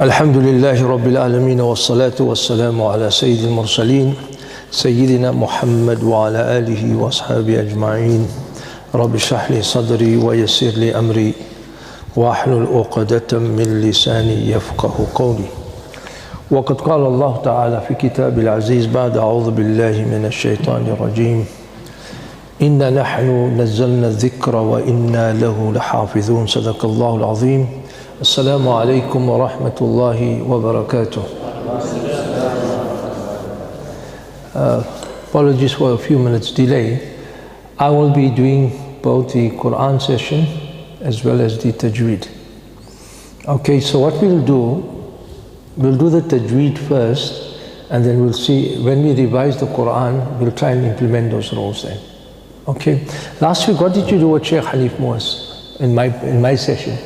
الحمد لله رب العالمين والصلاة والسلام على سيد المرسلين سيدنا محمد وعلى آله وأصحابه أجمعين. رب اشرح لي صدري ويسر لي أمري واحلل عقدة من لساني يفقه قولي. وقد قال الله تعالى في كتاب العزيز بعد أعوذ بالله من الشيطان الرجيم إنا نحن نزلنا الذكر وإنا له لحافظون. صدق الله العظيم. السلام عليكم ورحمة الله وبركاته. Apologies for a few minutes delay. I will be doing both the Quran session as well as the tajweed. Okay, so what we'll do the tajweed first, and then we'll see when we revise the Quran, we'll try and implement those rules then. Okay, last week what did you do with Sheikh Hanif Moas in my session?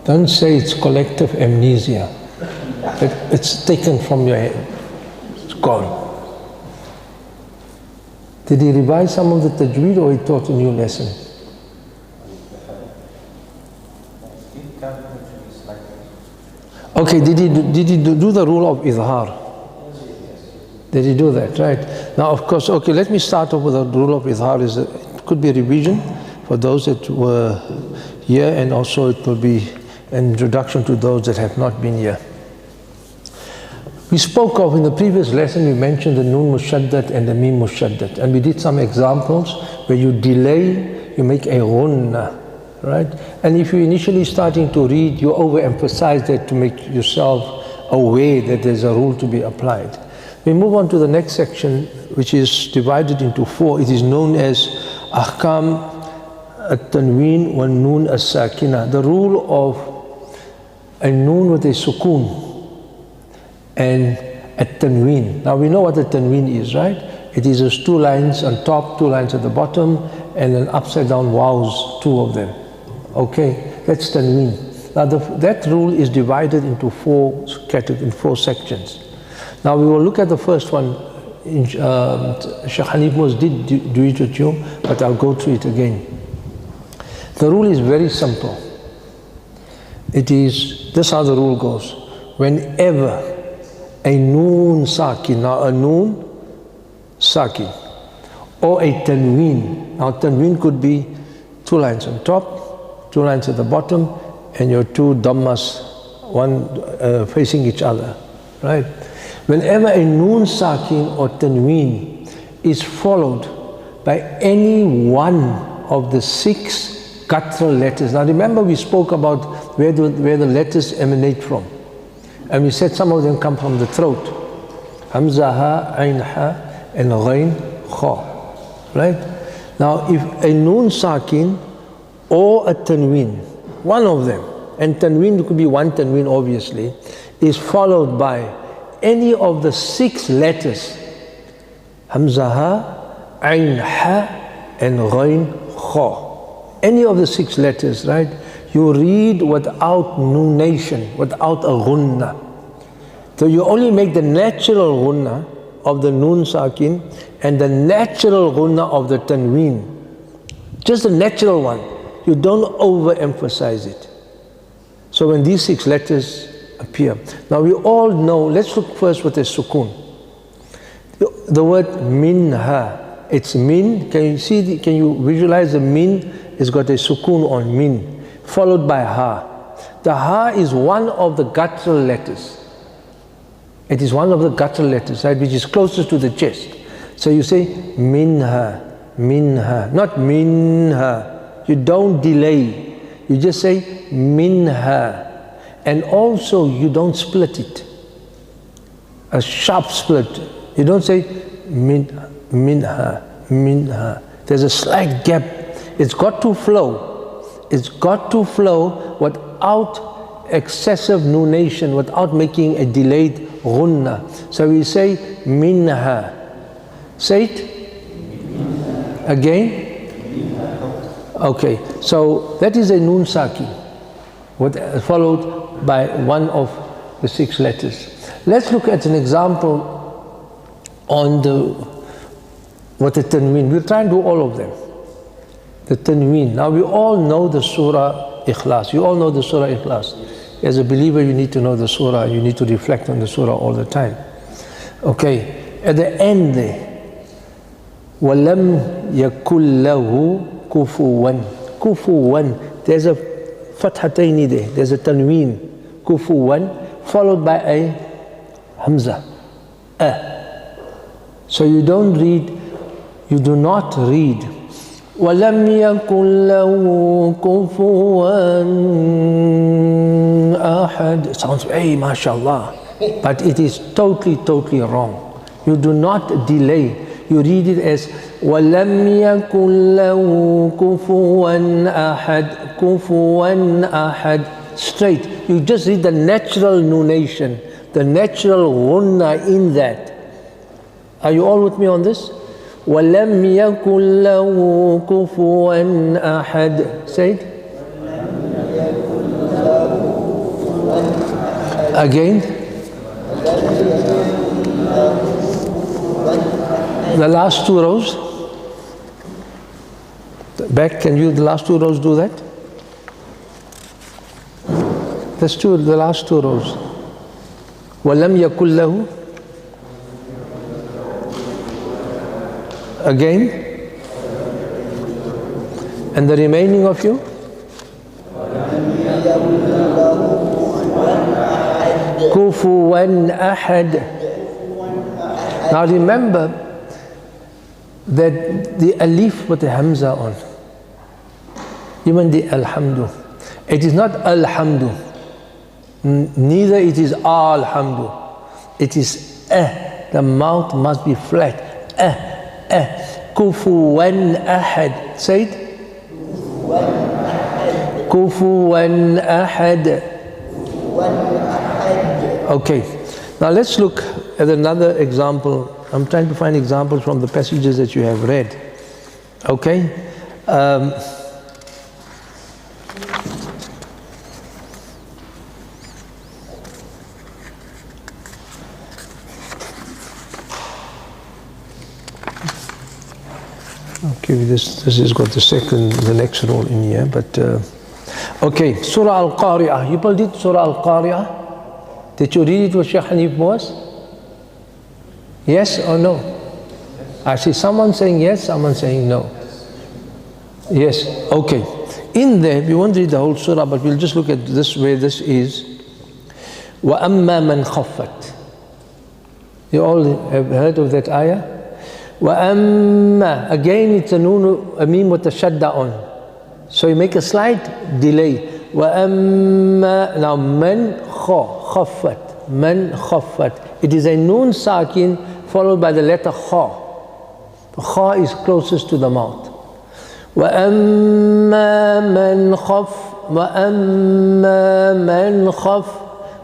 Don't say it's collective amnesia. It's taken from your head. It's gone. Did he revise some of the tajweed or he taught a new lesson? Okay, did he do the rule of izhar? Did he do that? Right. Now, of course, okay, let me start off with the rule of izhar. It could be a revision for those that were here, and also it will be an introduction to those that have not been here. We spoke of, in the previous lesson, we mentioned the Noon Mushaddat and the Mim Mushaddat, and we did some examples where you delay, you make a ghunna, right? And if you're initially starting to read, you overemphasize that to make yourself aware that there's a rule to be applied. We move on to the next section, which is divided into four. It is known as Ahkam At-Tanween wa Noon As-Sakina, the rule of a noon with a sukoon and a tanween. Now we know what a tanween is, right? It is just two lines on top, two lines at the bottom, and an upside down vowels, two of them. Okay, that's tanween. Now that rule is divided into four sections. Now we will look at the first one. Sheikh Hanif Moas did do it with you, but I'll go through it again. The rule is very simple. It is, this is how the rule goes. Whenever a noon sakin, now a noon sakin, or a tanween, now tanween could be two lines on top, two lines at the bottom, and your two dhammas, one facing each other, right? Whenever a noon sakin or tanween is followed by any one of the six guttural letters. Now remember, we spoke about where the letters emanate from. And we said some of them come from the throat. Hamza, ha, ain, ha, and ghain, kha. Right? Now if a noon sakin or a tanween, one of them, and tanween could be one tanween obviously, is followed by any of the six letters, Hamza, ha, ain, ha, and ghain, kha. Any of the six letters, right? You read without nunation, without a ghunna. So you only make the natural ghunna of the noon sakin and the natural ghunna of the tanween. Just the natural one. You don't overemphasize it. So when these six letters appear. Now we all know, let's look first with the sukoon. The word minha, it's min. Can you see, can you visualize the min? It's got a sukoon on min, followed by ha. The ha is one of the guttural letters. It is one of the guttural letters, right, which is closest to the chest. So you say minha, minha, not minha. You don't delay. You just say minha. And also you don't split it. A sharp split. You don't say minha, minha. There's a slight gap. It's got to flow. It's got to flow without excessive nunation, without making a delayed ghunna. So we say minha. Say it again. Okay, so that is a noon saki, followed by one of the six letters. Let's look at an example on the tanween. We'll try and do all of them. The tanween. Now we all know the surah Ikhlas. You all know the surah Ikhlas. As a believer, you need to know the surah. You need to reflect on the surah all the time. Okay. At the end there, وَلَمْ يَكُلْ لَهُ كُفُوًا. Kufuwan. There's a fathataini there. There's a tanween. Kufuwan. Followed by a hamza. So you don't read, you do not read وَلَمْ يَكُنْ لَهُ كُفُوًا أَحَدٌ. It sounds, hey, mashallah. But it is totally wrong. You do not delay. You read it as وَلَمْ يَكُنْ لَهُ كُفُوًا أَحَدٌ. كُفُوًا أَحَدٌ. Straight. You just read the natural nunation, the natural gunna in that. Are you all with me on this? وَلَمْ يَكُنْ لَهُ كُفُوًا أَحَدٌ. Say it. Again. The last two rows. Back, can you, the last two rows do that? Let's do the last two rows. وَلَمْ يَكُنْ لَهُ. Again. And the remaining of you? Kufuwan ahad. Now remember that the alif with the hamza on, even the alhamdu, it is not alhamdu, neither it is alhamdu, it is the mouth must be flat. Kufuwan ahad. Say it. Kufuwan ahad. Okay. Now let's look at another example. I'm trying to find examples from the passages that you have read. Okay. Okay, this has got the next rule in here, but okay, Surah Al-Qari'ah. You people did Surah Al-Qari'ah? Did you read it with Shaykh Hanif Boas? Yes or no? I see someone saying yes, someone saying no. Yes, okay. In there, we won't read the whole surah, but we'll just look at this where this is. وَأَمَّا مَنْ خَفَّتْ. You all have heard of that ayah? وَأَمَّا. Again, it's a noon, a meme with a shadda on. So you make a slight delay. وَأَمَّا. Now, man khaffat. Man khaffat. It is a noon sakin followed by the letter kha. The kha is closest to the mouth. وَأَمَّا مَنْ خَفَّ. وَأَمَّا مَنْ خَفَّ.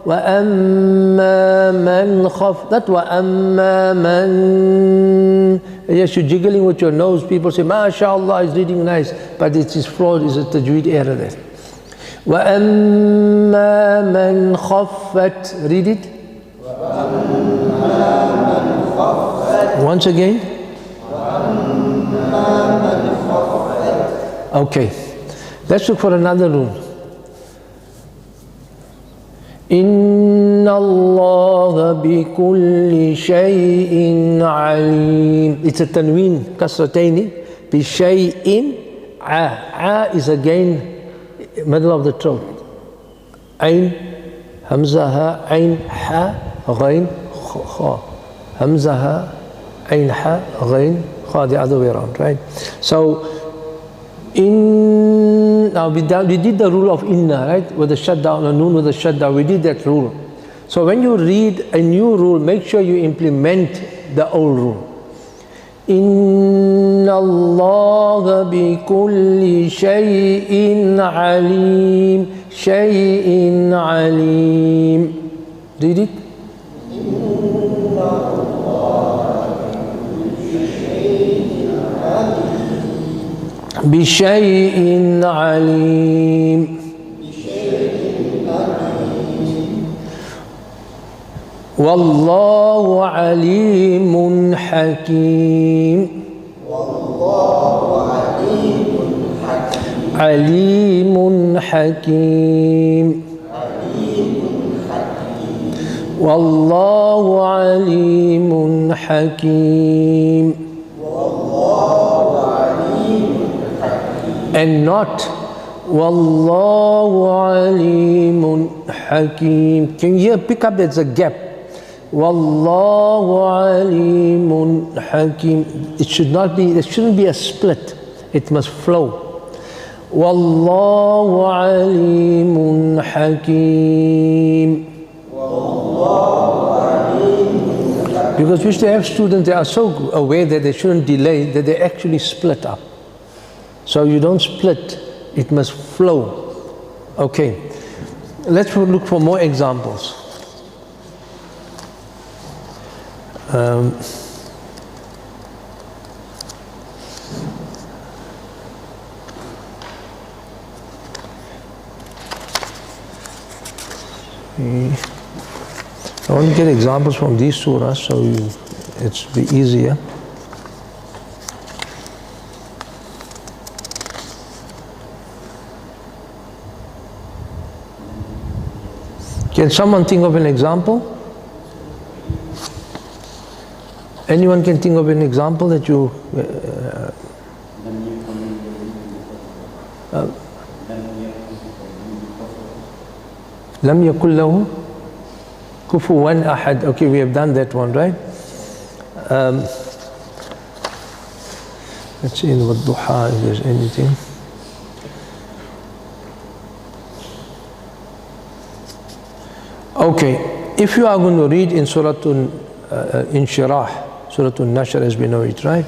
وَأَمَّا مَنْ خَفَّ. That وَأَمَّا مَنْ. Yes, you're jiggling with your nose. People say, MashaAllah, is reading nice. But it is flawed, it's a tajweed error there. وَأَمَّا مَنْ خَفَّتْ. Read it. Once again. Okay. Let's look for another rule. إِنَّ اللَّهَ بِكُلِّ شَيْءٍ عَلِيمٌ. It's a tanween, kasrataini. بِشَيْءٍ A is again middle of the throat. Ain, hamza ha, ain ha, ghain, kha. Hamza ha, ain ha, ghain, kha, the other way around, right? So, now we did the rule of inna, right? With the shutdown, or noon with the shutdown, we did that rule. So when you read a new rule, make sure you implement the old rule. Inna Allah bi kulli shay'in alim. Shay'in alim. Read it. بشيء عليم. والله عليم حكيم. والله عليم عليم حكيم والله عليم حكيم and not Wallahu alimun hakim. Can you hear, pick up there's a gap. Wallahu alimun hakim. It should not be, there shouldn't be a split. It must flow. Wallahu alimun hakim. Because we used to have students, they are so aware that they shouldn't delay that they actually split up. So you don't split, it must flow. Okay, let's look for more examples. I want to get examples from these surahs so it's be easier. Can someone think of an example? Anyone can think of an example that you Lam yakul lahu kufuwan ahad. Okay, we have done that one, right? Let's see in Wadduha if there's anything. Okay, if you are going to read in Surah Inshirah, Surah Nashr as we know it, right?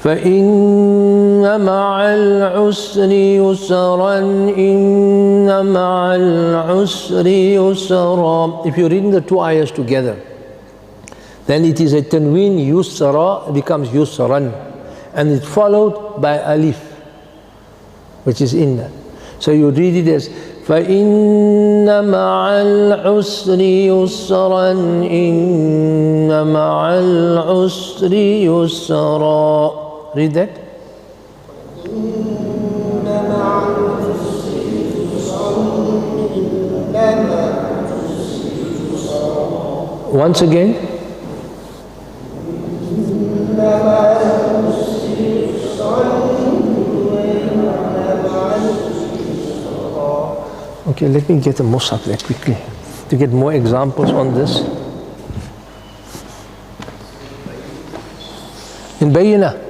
فَإِنَّ مَعَ الْعُسْرِ يُسْرًا إِنَّ مَعَ الْعُسْرِ يُسْرًا. If you're reading the two ayahs together, then it is a tanween yusra, becomes yusran, and it's followed by alif, which is inna. So you read it as فَإِنَّ مَعَ الْعُسْرِ يُسْرًا إِنَّ مَعَ الْعُسْرِ يُسْرًا. Read that. Once again. Okay, let me get the Mus'haf there quickly to get more examples on this. In Bayyinah.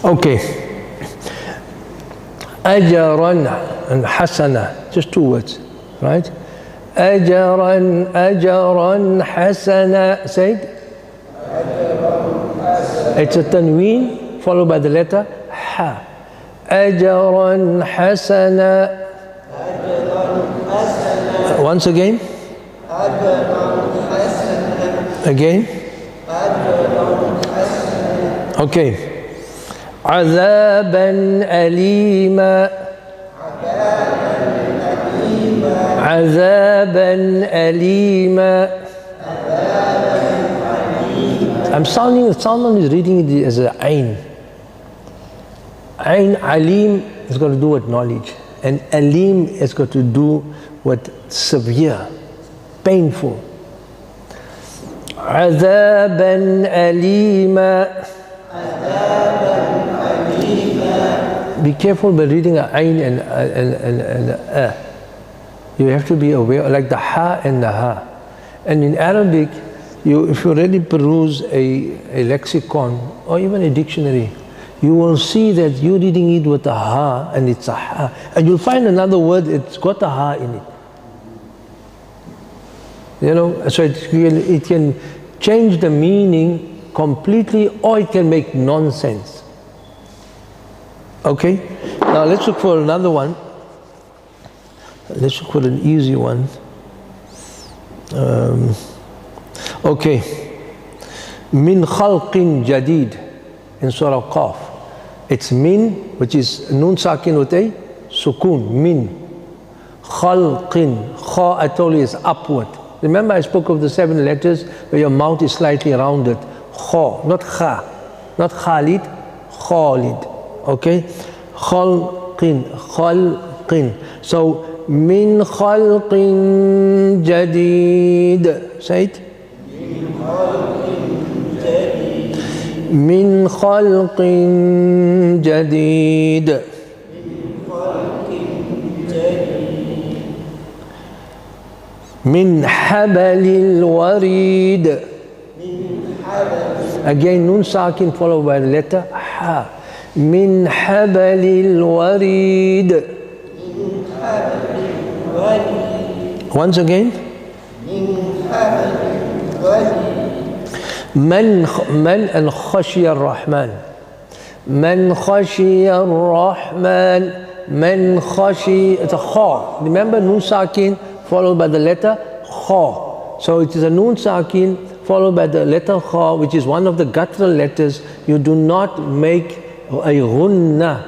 Okay, Ajaran and Hasana, just two words, right? Ajaran, Ajaran, Hasana, say it. It's a tanween followed by the letter Ha. Ajaran, Hasana. Once again. Again. Okay. عذابا أليما عذابا أليما. Someone is reading it as a Ain. Ain Alim has got to do with knowledge, and Alim has got to do with severe, painful. عذابا أليما. Be careful by reading a ayn and a. You have to be aware, like the ha and the ha. And in Arabic, if you really peruse a lexicon or even a dictionary, you will see that you're reading it with a ha and it's a ha. And you'll find another word, it's got a ha in it. You know, so it can change the meaning completely, or it can make nonsense. Okay? Now let's look for another one. Let's look for an easy one. Okay. Min khalqin jadid in Surah Qaf. It's min, which is nun sakin with a sukun, min. Khalqin, kha I told you is upward. Remember I spoke of the 7 letters where your mouth is slightly rounded. Kha, not kha, not Khalid, Khalid. Okay? Khalqin, khalqin. So, min khalqin jadid. Say it. Min khalqin jadid. Min habalil warid. Again, nun sakin followed by the letter ha. Min habalil warid. Once again. Man and khashiya ar-Rahman. Man khashiya ar-Rahman. Man khashiya, it's a kha. Remember nun sakin followed by the letter kha. So it is a nun sakin followed by the letter kha, which is one of the guttural letters. You do not make a ghunna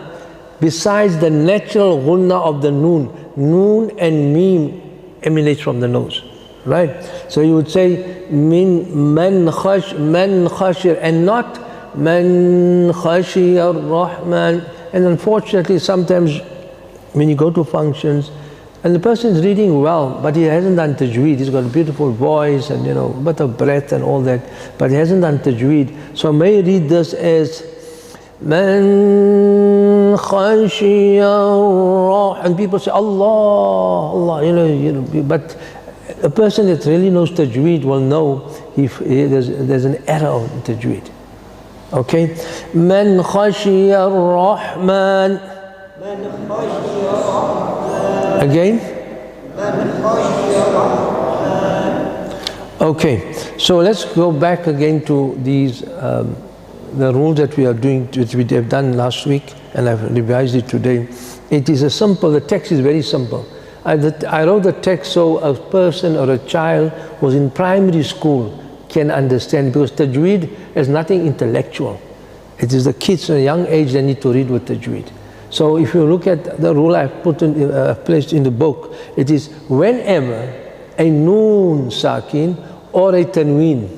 besides the natural ghunna of the noon. Noon and mim emanates from the nose, right? So you would say man khashir and not man khashiyar rahman. And unfortunately sometimes when you go to functions and the person is reading well, but he hasn't done tajweed. He's got a beautiful voice and, you know, a bit of breath and all that, but he hasn't done tajweed. So may read this as Man khashiyar, and people say Allah, Allah, you know, but a person that really knows tajweed will know if there's an error in tajweed. Okay? Man khashiyar rahman. Again? Okay, so let's go back again to these the rules that we are doing, which we have done last week, and I've revised it today. It is a simple, the text is very simple. I wrote the text so a person or a child who's in primary school can understand, because tajweed is nothing intellectual. It is the kids at a young age that need to read with tajweed. So if you look at the rule I've placed in the book, it is whenever a noon sakin or a tanween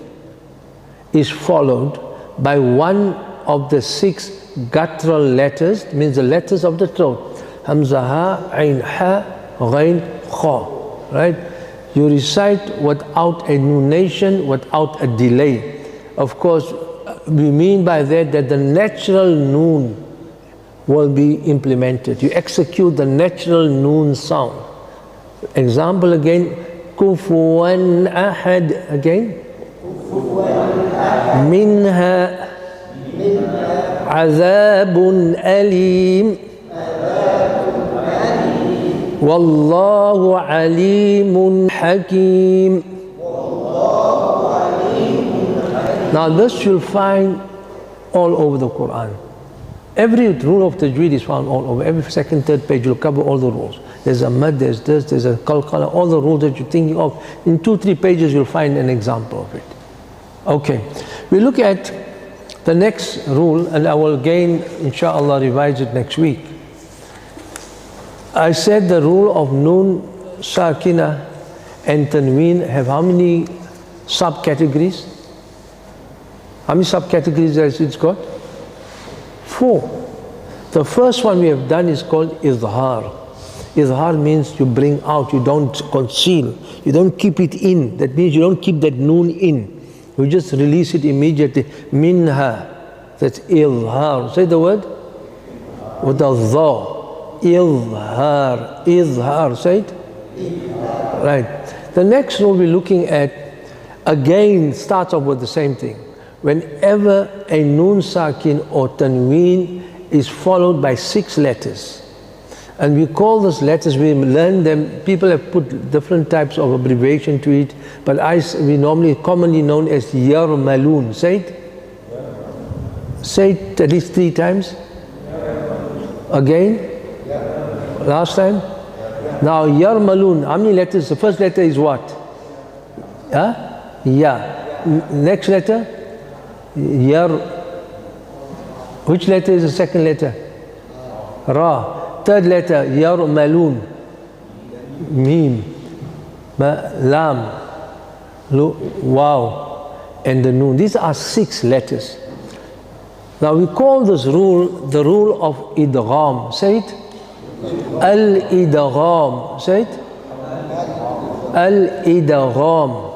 is followed by one of the 6 guttural letters, means the letters of the throat, hamza, ha, ain, ha, ghain, kha, right? You recite without a nunation, without a delay. Of course, we mean by that the natural noon will be implemented. You execute the natural noon sound. Example again, kufuwan ahad, again. Minha azabun alim. Wallahu alimun hakim. Now this you'll find all over the Quran. Every rule of tajweed is found all over. Every second, third page you'll cover all the rules. There's a mad, there's this, there's a qalqala, all the rules that you're thinking of. In 2-3 pages you'll find an example of it. Okay, we look at the next rule, and I will again, inshallah, revise it next week. I said the rule of noon, sakina and tanween have how many subcategories? How many subcategories has it got? 4. The first one we have done is called izhar. Izhar means you bring out, you don't conceal, you don't keep it in. That means you don't keep that noon in. You just release it immediately. Minha, that's izhar. Say the word with the dha. Izhar, izhar, say it. Right. The next rule we're looking at again starts off with the same thing. Whenever a noon sakin or tanween is followed by 6 letters, And we call those letters, we learn them, people have put different types of abbreviation to it, but we normally, commonly known as Yarmalun. Say it. Say it at least 3 times. Again? Last time? Now Yarmalun, how many letters? The first letter is what? Huh? Ya. Next letter? Yar. Which letter is the second letter? Ra. Third letter, Yarmalun. Mim. Lam. Wow. And the Noon. These are 6 letters. Now we call this rule the rule of idgham. Say it. Al-idgham. Say it. Al-idgham.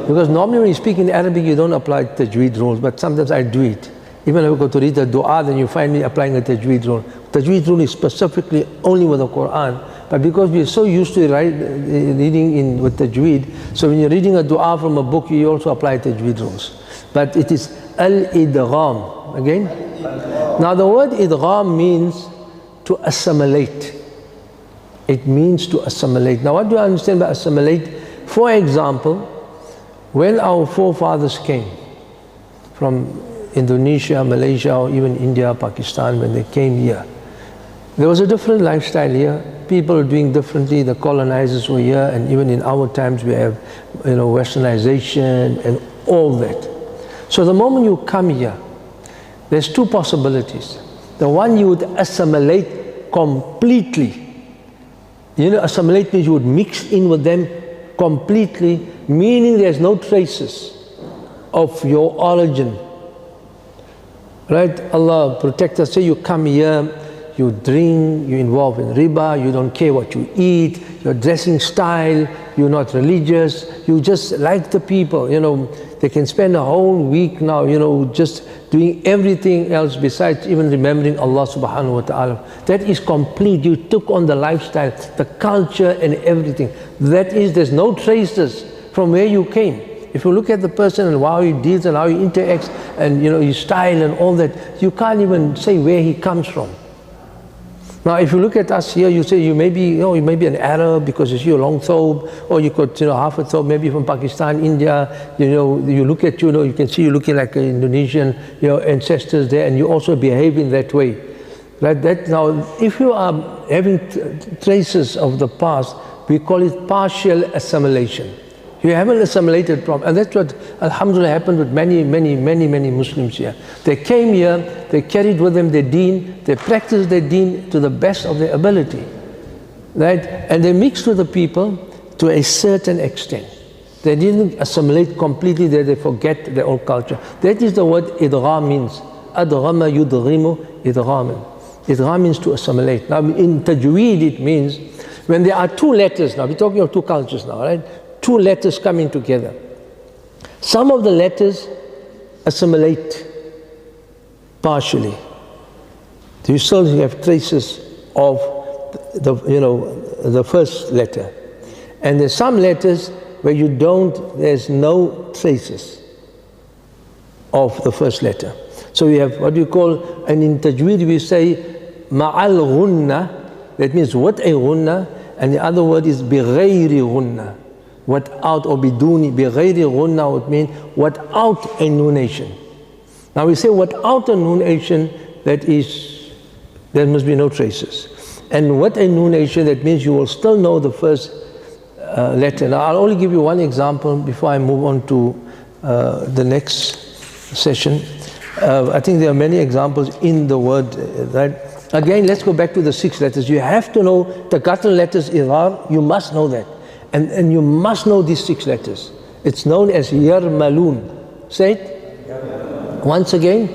Because normally when you speak in Arabic, you don't apply tajweed rules, but sometimes I do it. Even if I go to read a dua, then you find me applying a tajweed rule. Tajweed rule is specifically only with the Quran. But because we are so used to reading with tajweed, so when you're reading a dua from a book, you also apply tajweed rules. But it is al-idgham. Again? Now the word idgham means to assimilate. It means to assimilate. Now what do I understand by assimilate? For example, when our forefathers came from Indonesia, Malaysia, or even India, Pakistan, when they came here, there was a different lifestyle here. People were doing differently. The colonizers were here, and even in our times we have, westernization and all that. So the moment you come here, there's 2 possibilities. The one, you would assimilate completely. Assimilate means you would mix in with them completely, meaning there's no traces of your origin. Right? Allah protect us. Say you come here, you drink, you're involved in riba, you don't care what you eat, your dressing style, you're not religious, you just like the people. They can spend a whole week now, just doing everything else besides even remembering Allah subhanahu wa ta'ala. That is complete. You took on the lifestyle, the culture and everything. That is, there's no traces from where you came. If you look at the person and how he deals and how he interacts and his style and all that, you can't even say where he comes from. Now, if you look at us here, you say you may be an Arab because you see a long thobe, or you got half a thobe, maybe from Pakistan, India. You look at you can see you looking like Indonesian, ancestors there, and you also behave in that way. Right? Now, if you are having traces of the past, we call it partial assimilation. You haven't assimilated properly. And that's what, alhamdulillah, happened with many Muslims here. They came here, they carried with them their deen, they practiced their deen to the best of their ability. Right? And they mixed with the people to a certain extent. They didn't assimilate completely, they forget their old culture. That is the word idgham means. Adghama yudghimu idghaman. Idgham means to assimilate. Now in tajweed it means, when there are 2 letters, now we're talking of 2 cultures now, right? 2 letters coming together. Some of the letters assimilate partially. You still have traces of the first letter. And there's some letters where there's no traces of the first letter. So we have what you call, and in tajweed we say ma'al ghunna, that means what a ghunna, and the other word is bighayri ghunna. Without, or biduni, bighayri ghunna would mean without a nunation. Now we say without a nunation, there must be no traces. And what a nunation, that means you will still know the first letter. Now I'll only give you one example before I move on to the next session. I think there are many examples in the word, right? Again, let's go back to the 6 letters. You have to know the capital letters Idgham, you must know that. And you must know these 6 letters. It's known as Yarmalun. Say it. Once again.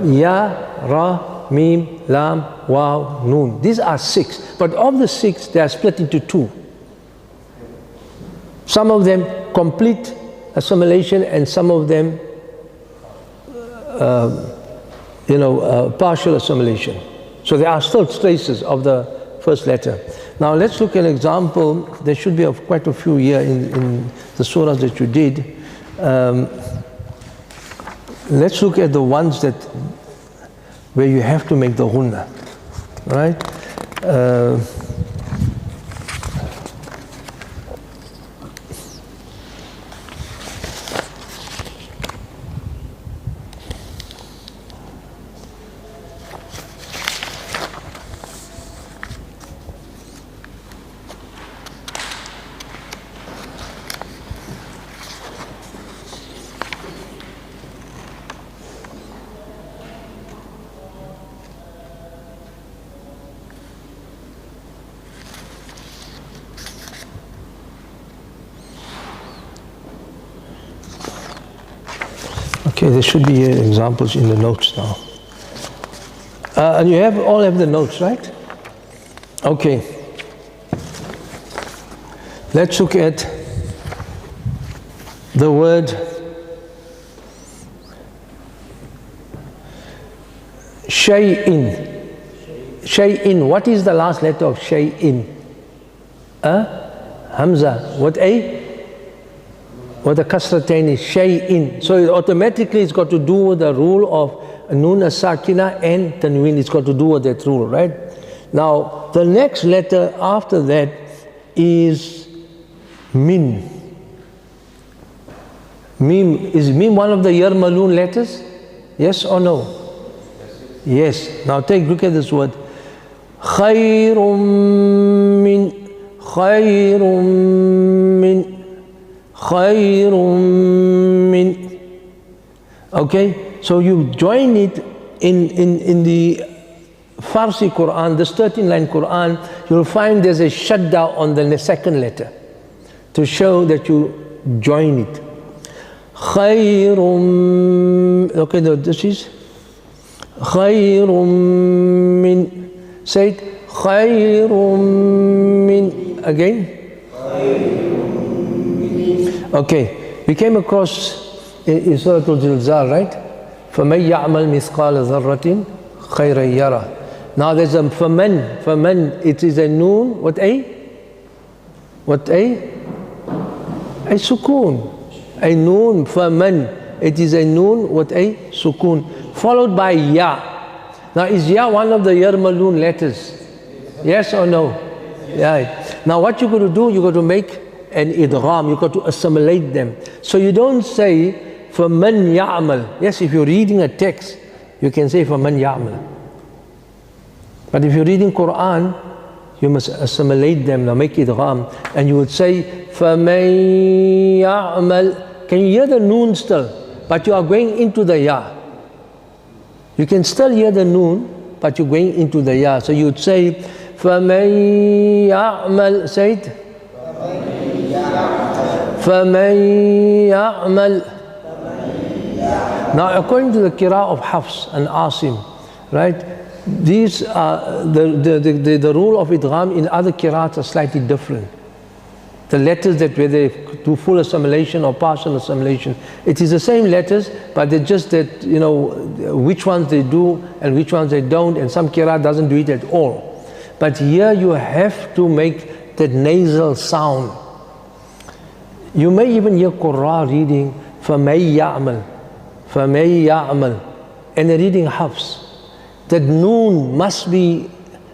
Ya, Ra, Mim, Lam, Waw, Noon. These are 6. But of the 6, they are split into 2. Some of them complete assimilation and some of them partial assimilation. So there are still traces of the first letter. Now let's look at an example. There should be quite a few here in the surahs that you did. Let's look at the ones where you have to make the ghunna, right? Okay, there should be examples in the notes now. And you all have the notes, right? Okay. Let's look at the word shay'in. Shay'in. What is the last letter of shay'in? Hamza. What a? What the kasratain is shay'in. So automatically it's got to do with the rule of nun as-sakina and tanween. It's got to do with that rule, right? Now the next letter after that is min. Mim. Is mim one of the yarmalun letters? Yes or no? Yes. Now look at this word. Khayrun min. Khayrun min. Khayrun min. Okay, so you join it in the Farsi Quran, this 13-line Quran, you'll find there's a shadda on the second letter to show that you join it. Khayrun. Okay, this is Khayrun min. Say it. Khayrun min. Again. Okay, we came across in Surah Al-Zilzal, right? فَمَنْ يَعْمَلْ مِثْقَالَ ذَرَّةٍ خَيْرًا يَرَى. Now there's a faman, it is a noon, what a? What a? A sukoon. A noon, faman, it is a noon, what a? Sukoon. Followed by ya. Now is ya one of the yarmalun letters? Yes or no? Yeah. Now what you got to do, you got to make an idgham, you got to assimilate them. So you don't say فَمَنْ يَعْمَلْ. Yes, if you're reading a text, you can say فَمَنْ يَعْمَلْ. But if you're reading Quran, you must assimilate them, now make idgham. And you would say فَمَنْ يَعْمَلْ. Can you hear the noon still? But you are going into the ya. You can still hear the noon, but you're going into the ya. So you would say فَمَنْ يَعْمَلْ. Say it. فَمَنْ يَعْمَلْ. Now according to the Qira'ah of Hafs and Asim, right, these are the rule of idgham in other Qira'ats are slightly different. The letters that where they do full assimilation or partial assimilation, it is the same letters, but they're just that, you know, which ones they do and which ones they don't, and some Qira'ah doesn't do it at all. But here you have to make that nasal sound. You may even hear Qur'an reading فَمَنْ يَعْمَلْ, فَمَنْ يَعْمَلْ, and they're reading Hafs. That noon must be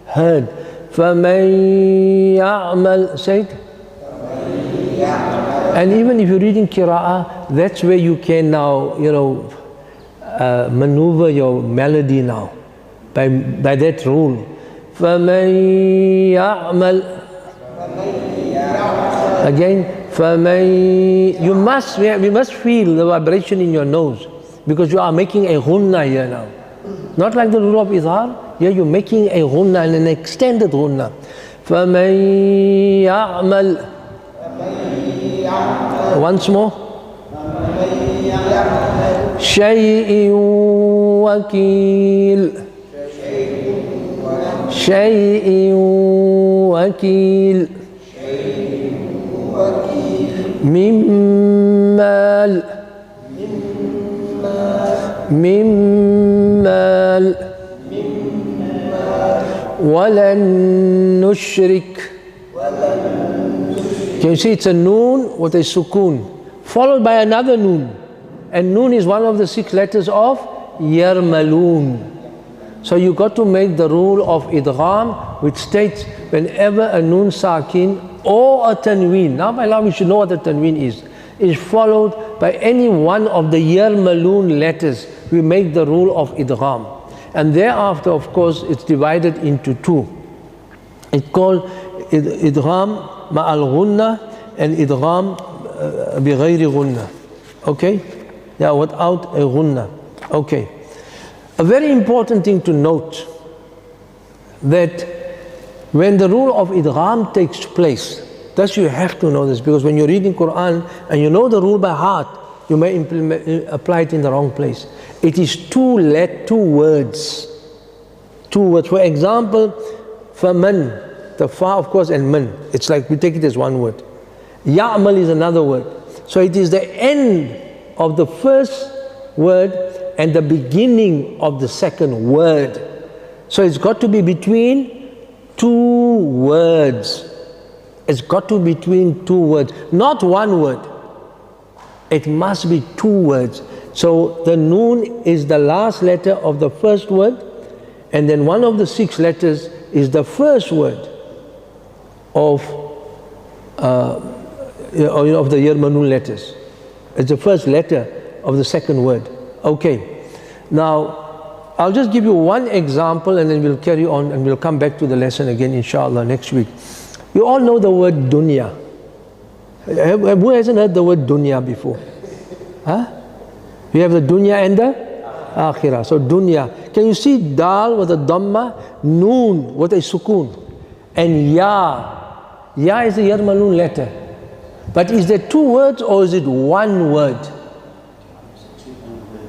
heard. فَمَنْ يَعْمَلْ. Say it. And even if you're reading Qira'ah, that's where you can now, you know, maneuver your melody now by that rule. فَمَنْ يَعْمَلْ. Again. You must feel the vibration in your nose, because you are making a ghunna here now. Not like the rule of izhar, here you're making a ghunna and an extended ghunna. فَمَنْ يَعْمَلْ. Once more. شَيْءٍ وَكِيلٍ. شَيْءٍ وَكِيلٍ. مِّمَّال. مِّمَّال. وَلَن نُشْرِكْ. Can you see it's a noon with a sukoon, followed by another noon. And noon is one of the 6 letters of yarmalun. So you got to make the rule of idgham which states whenever a noon sakin or a tanween, now by law we should know what the tanween is followed by any one of the yarmaloon letters, we make the rule of idgham. And thereafter, of course, it's divided into two. It's called idgham ma'al ghunna and idgham bighayri ghunna. Okay? Yeah, without a ghunna. Okay. A very important thing to note, that when the rule of idgham takes place, thus you have to know this, because when you're reading Quran and you know the rule by heart, you may apply it in the wrong place. It is two words. Two words. For example, faman, the fa of course and man. It's like we take it as one word. Ya'mal is another word. So it is the end of the first word and the beginning of the second word. So it's got to be between two words. It's got to be between two words, not one word. It must be two words. So the noon is the last letter of the first word, and then one of the 6 letters is the first word of the yarmaloon letters. It's the first letter of the second word. Okay. Now, I'll just give you one example and then we'll carry on and we'll come back to the lesson again, inshallah, next week. You all know the word dunya. Who hasn't heard the word dunya before? Huh? We have the dunya and the akhirah. So dunya. Can you see dal with a dhamma, noon with a sukoon, and ya? Ya is a yarmaloon letter. But is there 2 words or is it 1 word?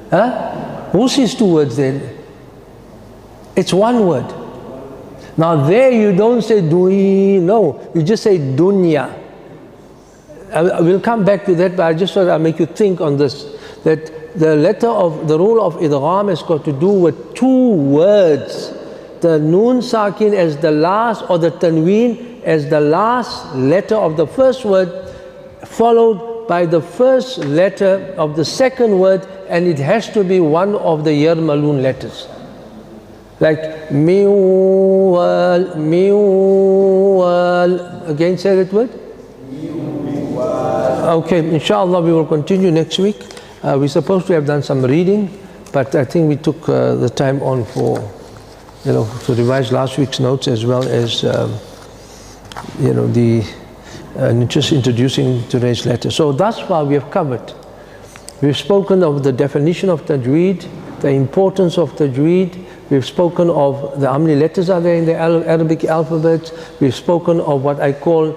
Huh? Who sees 2 words there? It's 1 word. Now there you don't say dui, no, you just say dunya. We'll come back to that, but I just thought I'll make you think on this, that the letter of the rule of idgham has got to do with 2 words. The noon sakin as the last, or the tanween as the last letter of the first word, followed by the first letter of the second word, and it has to be one of the yarmaloon letters. Like miwal, miwal. Again, say that word. Okay, inshallah we will continue next week. We're supposed to have done some reading, but I think we took the time on for, to revise last week's notes as well as, just introducing today's letter. So thus far we have covered. We've spoken of the definition of tajweed, the importance of tajweed. We've spoken of how many letters are there in the Arabic alphabet. We've spoken of what I call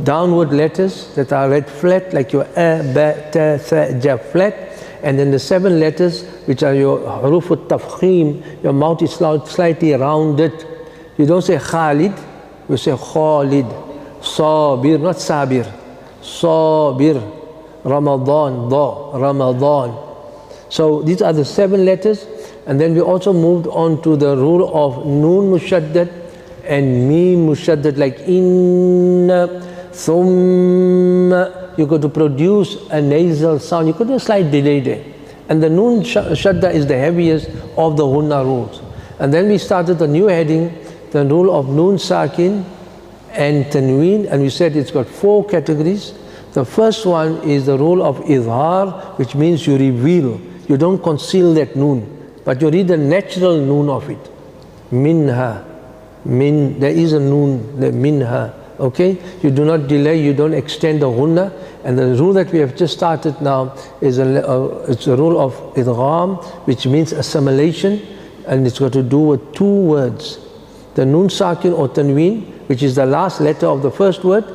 downward letters that are read flat, like your a, ba, ta, tha, ja, flat. And then the 7 letters, which are your huruf al-tafkhim, your mouth is slightly rounded. You don't say Khalid, you say Khalid. Sabir, not Sabir. Sabir. Ramadan, da, Ramadan. So these are the 7 letters. And then we also moved on to the rule of noon mushaddad and mim mushaddad, like inna, thumma. You got to produce a nasal sound. You got to do a slight delay there. And the noon shadda is the heaviest of the ghunna rules. And then we started a new heading, the rule of noon sakin and tanween, and we said it's got 4 categories. The first one is the rule of izhar, which means you reveal. You don't conceal that noon, but you read the natural noon of it. Minha. There is a noon, the minha. Okay? You do not delay, you don't extend the ghunna. And the rule that we have just started now is it's a rule of idgham, which means assimilation, and it's got to do with 2 words. The noon sakin or tanween, which is the last letter of the first word,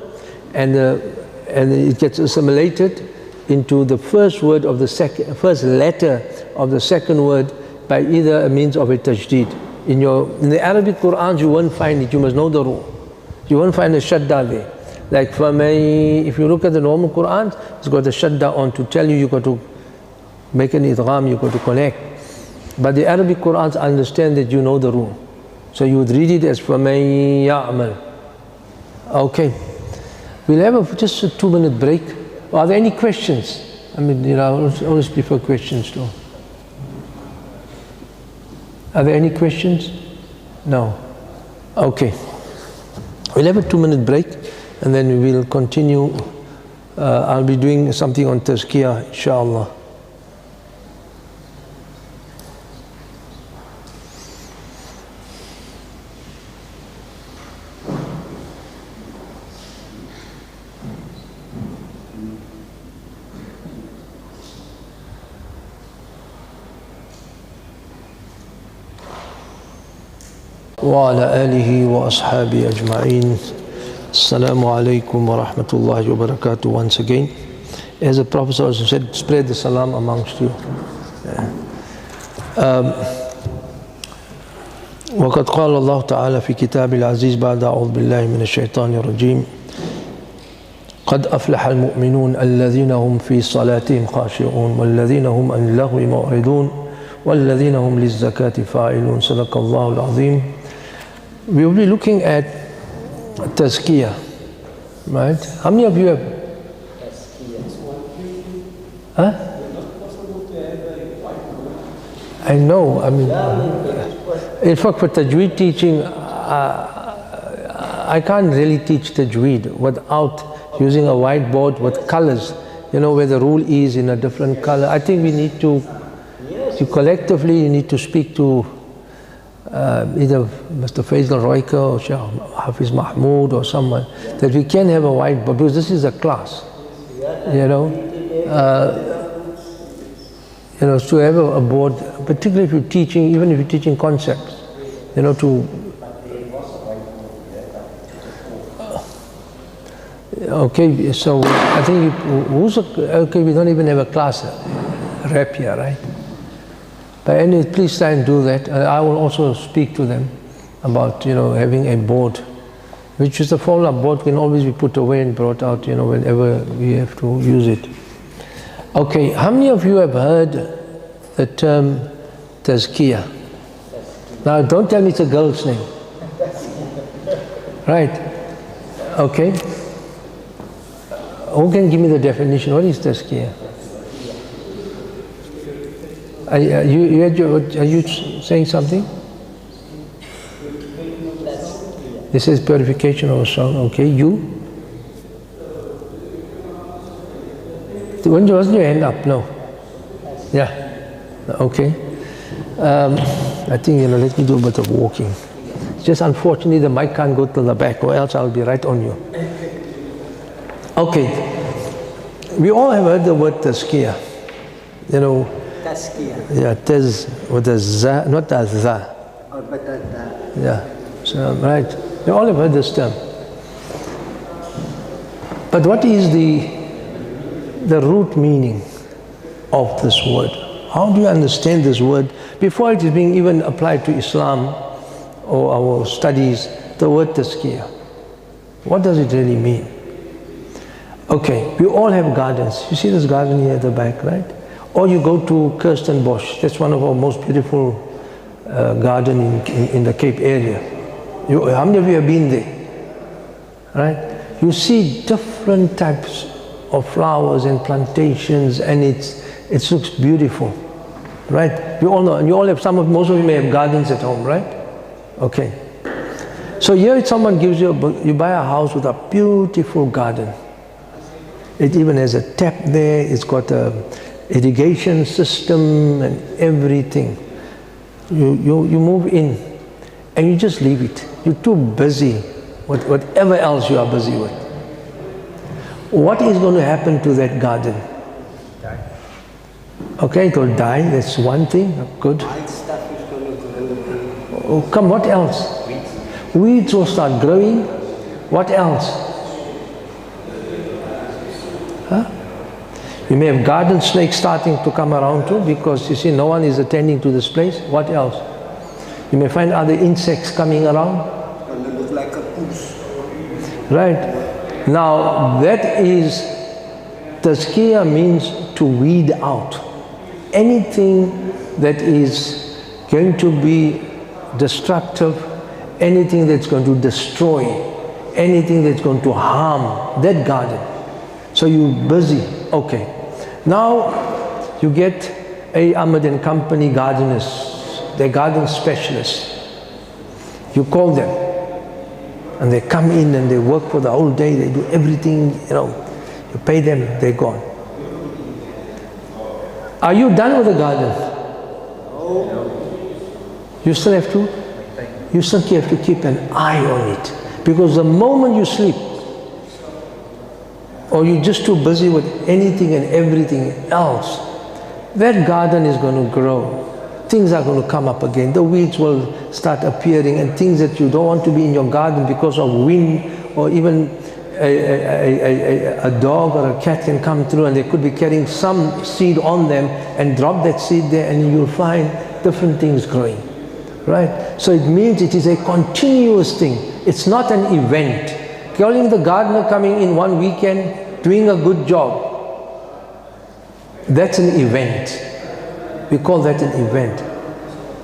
and it gets assimilated into the first word of the first letter of the second word by either a means of a tajdeed. In the Arabic Qur'an you won't find it, you must know the rule. You won't find a shadda there. Like if you look at the normal Qur'an, it's got a shadda on to tell you got to make an idgham, you got to connect. But the Arabic Qur'ans understand that you know the rule. So you would read it as فَمَن يَعْمَلْ. Okay. We'll have just a 2-minute break. Are there any questions? I mean, I always prefer questions too. Are there any questions? No. Okay. We'll have a 2-minute break and then we will continue. I'll be doing something on tazkiyah, inshallah. وعلى آله وأصحابه أجمعين. Assalamu alaikum wa rahmatullahi wa barakatuh. Once again, as the Prophet said, spread the salam amongst you. وقد قال الله تعالى في كتاب العزيز بعد أعوذ بالله من الشيطان الرجيم قد أفلح المؤمنون الذين هم في صلاتهم خاشعون والذين هم عن اللغو معرضون والذين هم للزكاة فاعلون. صدق الله العظيم. We will be looking at tazkiyah, right? How many of you have? Huh? I know, I mean, in fact for tajweed teaching, I can't really teach tajweed without using a whiteboard with colors, you know, where the rule is in a different color. I think we need to collectively, you need to speak to either Mr. Faisal Roika or Sheikh Hafiz Mahmood or someone, that we can have a whiteboard, because this is a class, you know. You know, to have a board, particularly if you're teaching, even if you're teaching concepts, you know, to... Okay, so I think, okay, we don't even have a class rep here, right? But anyway, please try and do that. I will also speak to them about, you know, having a board, which is a follow-up board, can always be put away and brought out, you know, whenever we have to use it. Okay, how many of you have heard the term tazkiyah? Now, don't tell me it's a girl's name. Right? Okay. Who can give me the definition? What is tazkiyah? Are you saying something? This is purification of soul. Okay, you? When wasn't your hand up? No. Yeah. Okay. I think, you know, let me do a bit of walking. Just unfortunately the mic can't go to the back, or else I'll be right on you. Okay. We all have heard the word tazkiyah. You know. Tazkiyah. Yeah, taz with a za, not a za. Oh, but a za. Yeah. So, right. We all have heard this term. But what is the root meaning of this word? How do you understand this word before it is being even applied to Islam or our studies? The word tazkiyah, what does it really mean? Okay, we all have gardens. You see this garden here at the back, right? Or you go to Kirstenbosch. That's one of our most beautiful garden in the Cape area. How many of you have been there? Right? You see different types of flowers and plantations, and it looks beautiful, right? You all know, and you all have most of you may have gardens at home, right? Okay. So here someone gives you you buy a house with a beautiful garden. It even has a tap there. It's got a irrigation system and everything. You move in, and you just leave it. You're too busy with whatever else you are busy with. What is going to happen to that garden? Die. Okay, it will die, that's one thing, good. Stuff is going to grow. Oh, come, what else? Weeds will start growing. What else? Huh? You may have garden snakes starting to come around too, because you see no one is attending to this place. What else? You may find other insects coming around. And they look like a goose. Right. Now that is, tazkiyah means to weed out anything that is going to be destructive, anything that's going to destroy, anything that's going to harm that garden. So you're busy. Okay. Now you get a Ahmad and Company gardeners, they're garden specialists. You call them. And they come in and they work for the whole day, they do everything, you know, you pay them, they're gone. Are you done with the garden? You still have to? You still have to keep an eye on it. Because the moment you sleep, or you're just too busy with anything and everything else, that garden is going to grow. Things are going to come up again. The weeds will start appearing, and things that you don't want to be in your garden because of wind, or even a dog or a cat can come through and they could be carrying some seed on them and drop that seed there, and you'll find different things growing. Right? So it means it is a continuous thing. It's not an event. Calling the gardener coming in one weekend, doing a good job, that's an event. We call that an event.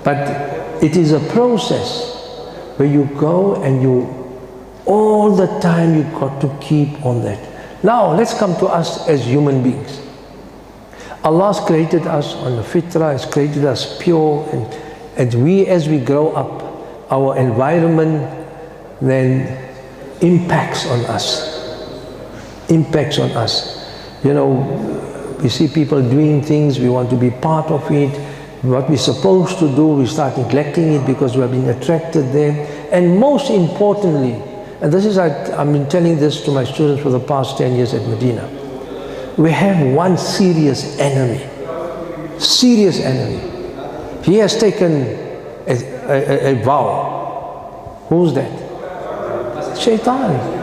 But it is a process where you go and you, all the time you've got to keep on that. Now let's come to us as human beings. Allah has created us on the fitrah, has created us pure, and we, as we grow up, our environment then impacts on us. Impacts on us. You know, we see people doing things, we want to be part of it. What we're supposed to do, we start neglecting it because we are being attracted there. And most importantly, and this is, I've been telling this to my students for the past 10 years at Madina, we have one serious enemy. Serious enemy. He has taken a vow. Who's that? Shaitan.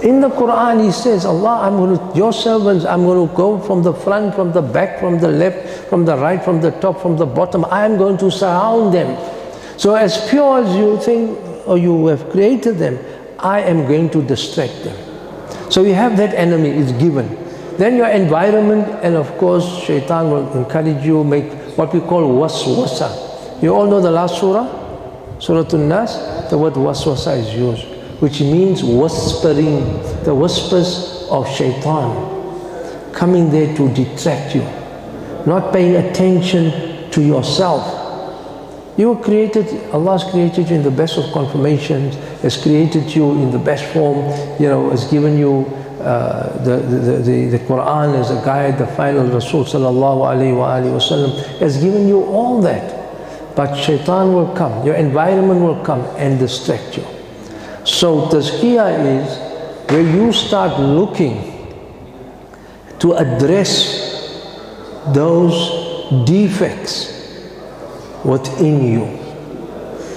In the Quran he says, Allah, your servants, I'm going to go from the front, from the back, from the left, from the right, from the top, from the bottom. I am going to surround them. So as pure as you think, or you have created them, I am going to distract them. So you have that enemy, it's given. Then your environment, and of course Shaitan will encourage you, make what we call waswasa. You all know the last surah? Surah An-Nas, the word waswasa is used, which means whispering, the whispers of Shaitan coming there to detract you, not paying attention to yourself. You were created, Allah has created you in the best of conformations, has created you in the best form, you know, has given you the Quran as a guide, the final Rasul sallallahu alayhi wa sallam has given you all that. But Shaitan will come, your environment will come and distract you. So tazkiyah is where you start looking to address those defects within you.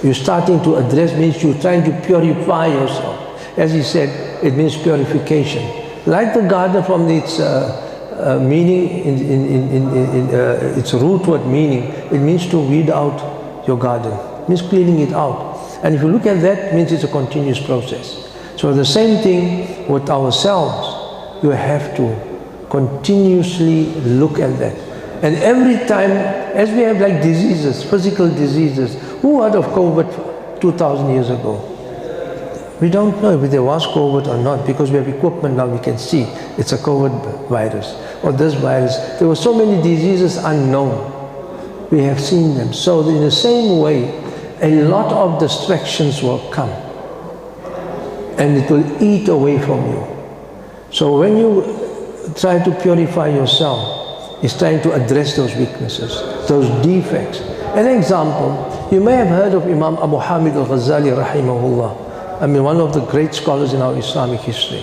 You're starting to address, means you're trying to purify yourself. As he said, it means purification. Like the garden from its meaning, its root word meaning, it means to weed out your garden. It means cleaning it out. And if you look at that, it means it's a continuous process. So the same thing with ourselves. You have to continuously look at that. And every time, as we have like diseases, physical diseases, who heard of COVID 2,000 years ago? We don't know if there was COVID or not, because we have equipment now, we can see it's a COVID virus or this virus. There were so many diseases unknown. We have seen them. So in the same way, a lot of distractions will come and it will eat away from you. So when you try to purify yourself, it's trying to address those weaknesses, those defects. An example, you may have heard of Imam Abu Hamid al-Ghazali rahimahullah. I mean, one of the great scholars in our Islamic history.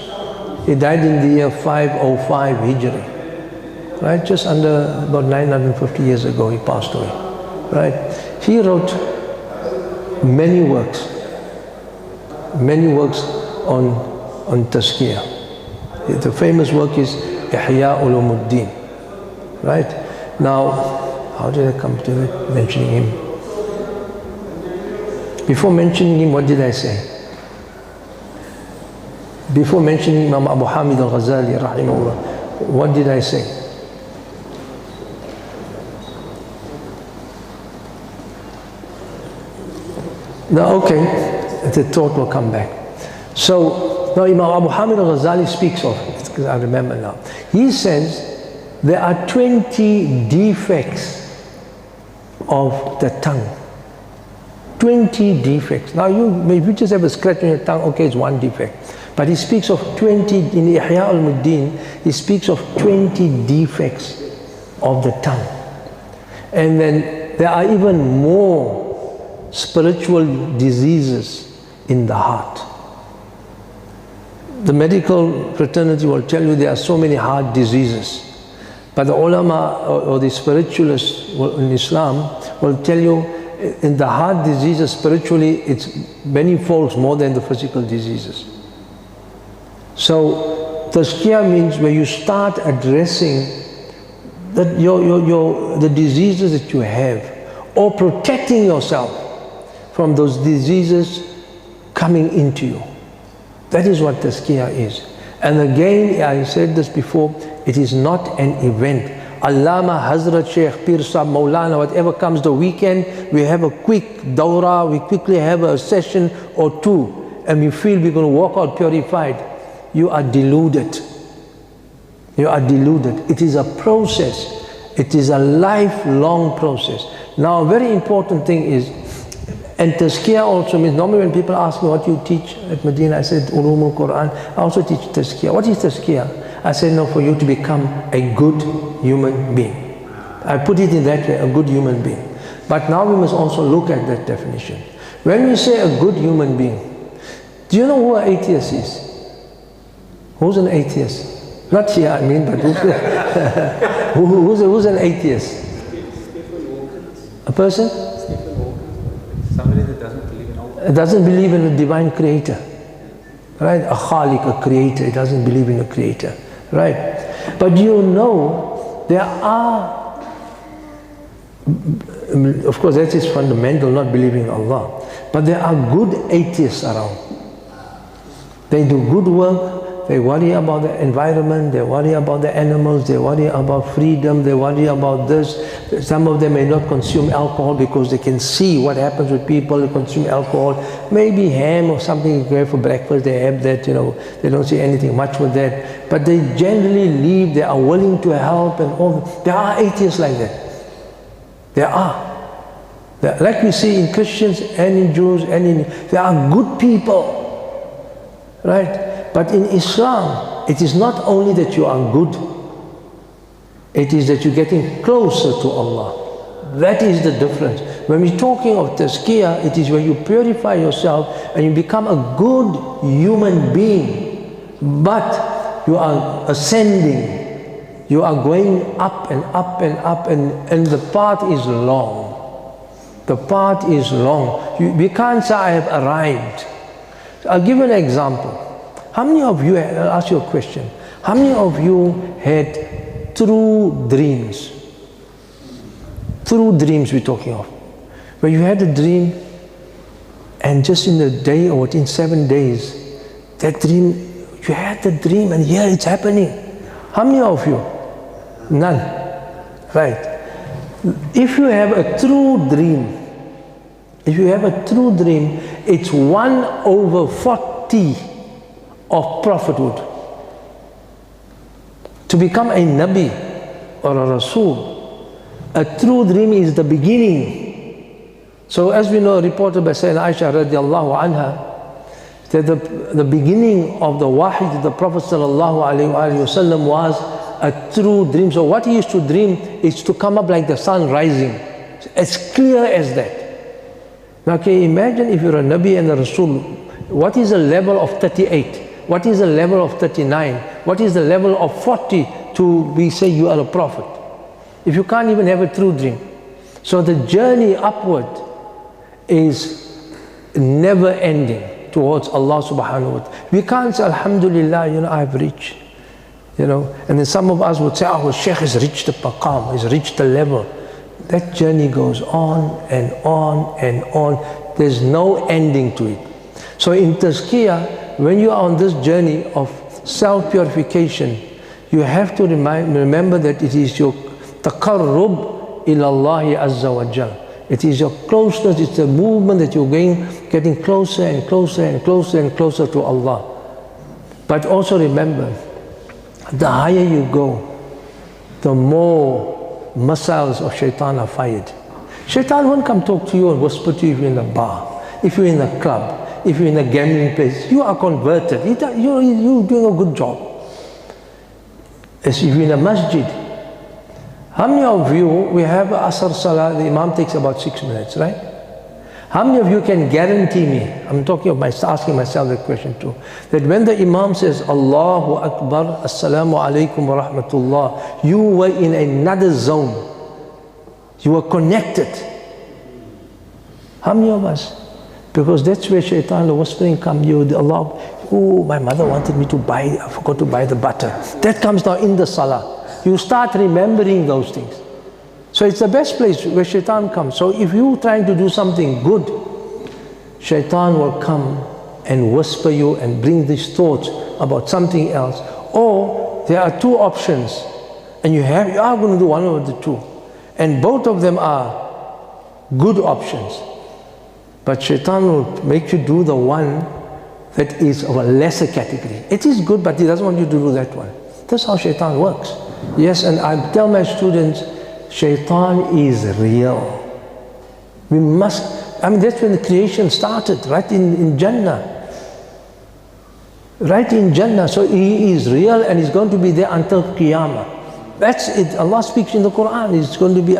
He died in the year 505 Hijri, right? Just under about 950 years ago he passed away, right? He wrote many works on tazkiyah. The famous work is Ihya Ulumuddin, right? Now, how did I come to it? Mentioning him. Before mentioning him, what did I say? Before mentioning Imam Abu Hamid al-Ghazali rahimahullah, what did I say? Now, okay, the thought will come back. So, now Imam Abu Hamid al-Ghazali speaks of it, because I remember now. He says there are 20 defects of the tongue. 20 defects. Now if you just have a scratch on your tongue, okay, it's one defect. But he speaks of 20, in Ihya al-Muddin, he speaks of 20 defects of the tongue. And then there are even more spiritual diseases in the heart. The medical fraternity will tell you there are so many heart diseases. But the ulama or the spiritualists in Islam will tell you in the heart diseases spiritually it's many folds more than the physical diseases. So tazkiyah means where you start addressing that the diseases that you have, or protecting yourself from those diseases coming into you. That is what tazkiyah is. And again, I said this before, it is not an event. Allama, Hazrat, Shaykh, Pir Sahib, Maulana, whatever comes the weekend, we have a quick dawrah, we quickly have a session or two, and we feel we're going to walk out purified. You are deluded. You are deluded. It is a process. It is a lifelong process. Now, a very important thing is, and tazkiyah also means, normally when people ask me what you teach at Madina, I said, Ulumul Quran. I also teach tazkiyah. What is tazkiyah? I said, no, for you to become a good human being. I put it in that way, a good human being. But now we must also look at that definition. When we say a good human being, do you know who an atheist is? Who's an atheist? Not here, I mean, but who's an atheist? A person? Somebody that doesn't believe in Allah. Doesn't believe in a divine creator. Right? A khaliq, a creator. He doesn't believe in a creator. Right? But you know, there are, of course that is fundamental, not believing in Allah. But there are good atheists around. They do good work. They worry about the environment, they worry about the animals, they worry about freedom, they worry about this. Some of them may not consume alcohol because they can see what happens with people who consume alcohol. Maybe ham or something you have for breakfast, they have that, you know, they don't see anything much with that. But they generally leave, they are willing to help and all. There are atheists like that. There are. Like we see in Christians and in Jews there are good people. Right? But in Islam, it is not only that you are good, it is that you're getting closer to Allah. That is the difference. When we're talking of tazkiyah, it is when you purify yourself and you become a good human being. But you are ascending, you are going up and up and up, and the path is long. The path is long. We can't say I have arrived. I'll give an example. How many of you, I'll ask you a question. How many of you had true dreams? True dreams we're talking of. Where you had a dream and just in a day or in 7 days, that dream, you had the dream and here it's happening. How many of you? None. Right. If you have a true dream, it's 1/40 of prophethood. To become a Nabi or a Rasul, a true dream is the beginning. So as we know, reported by Sayyidina Aisha radiallahu anha, that the beginning of the wahy to the Prophet sallallahu alaihi wasallam was a true dream. So what he used to dream is to come up like the sun rising, as clear as that. Now can you imagine if you're a Nabi and a Rasul, what is the level of 38? What is the level of 39? What is the level of 40 to we say you are a prophet? If you can't even have a true dream. So the journey upward is never ending towards Allah subhanahu wa ta'ala. We can't say, Alhamdulillah, you know, I've reached. You know, and then some of us would say, oh, Shaykh has reached the maqam, has reached the level. That journey goes on and on and on. There's no ending to it. So in tazkiyah, when you are on this journey of self-purification, you have to remember that it is your taqarrub ilallahi azza wa jal. It is your closeness, it's a movement that you're getting closer and closer and closer and closer to Allah. But also remember, the higher you go, the more missiles of shaitan are fired. Shaitan won't come talk to you and whisper to you if you're in the bar, if you're in the club, if you're in a gambling place. You are converted. You're doing a good job. As if you're in a masjid. How many of you, we have Asr Salah, the Imam takes about 6 minutes, right? How many of you can guarantee me, I'm talking of asking myself that question too, that when the Imam says, Allahu Akbar, Assalamu alaikum wa rahmatullah, you were in another zone. You were connected. How many of us? Because that's where shaitan, the whispering comes, Allah, oh, my mother wanted me to buy, I forgot to buy the butter. That comes now in the salah. You start remembering those things. So it's the best place where shaitan comes. So if you're trying to do something good, shaitan will come and whisper you and bring these thoughts about something else. Or there are two options and you are going to do one of the two. And both of them are good options. But shaitan will make you do the one that is of a lesser category. It is good, but he doesn't want you to do that one. That's how shaitan works. Yes, and I tell my students, shaitan is real. We must, that's when the creation started, right in Jannah. Right in Jannah. So he is real and he's going to be there until Qiyamah. That's it. Allah speaks in the Quran. He's going to be,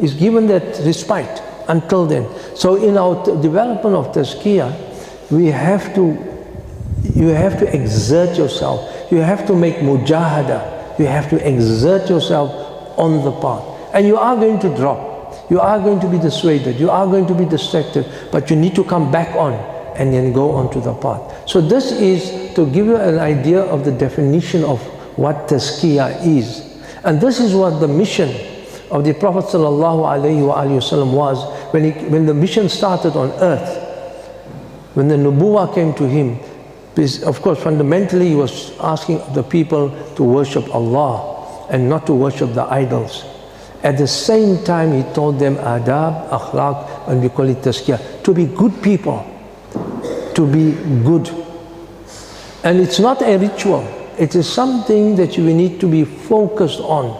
he's given that respite until then. So in our development of tazkiyah, you have to exert yourself. You have to make mujahada. You have to exert yourself on the path. And you are going to drop. You are going to be dissuaded. You are going to be distracted. But you need to come back on and then go onto the path. So this is to give you an idea of the definition of what tazkiyah is. And this is what the mission of the Prophet ﷺ was when the mission started on earth. When the nubuwah came to him, of course, fundamentally he was asking the people to worship Allah and not to worship the idols. At the same time, he told them adab, akhlaq, and we call it tazkiyah, to be good people, to be good. And it's not a ritual. It is something that you need to be focused on.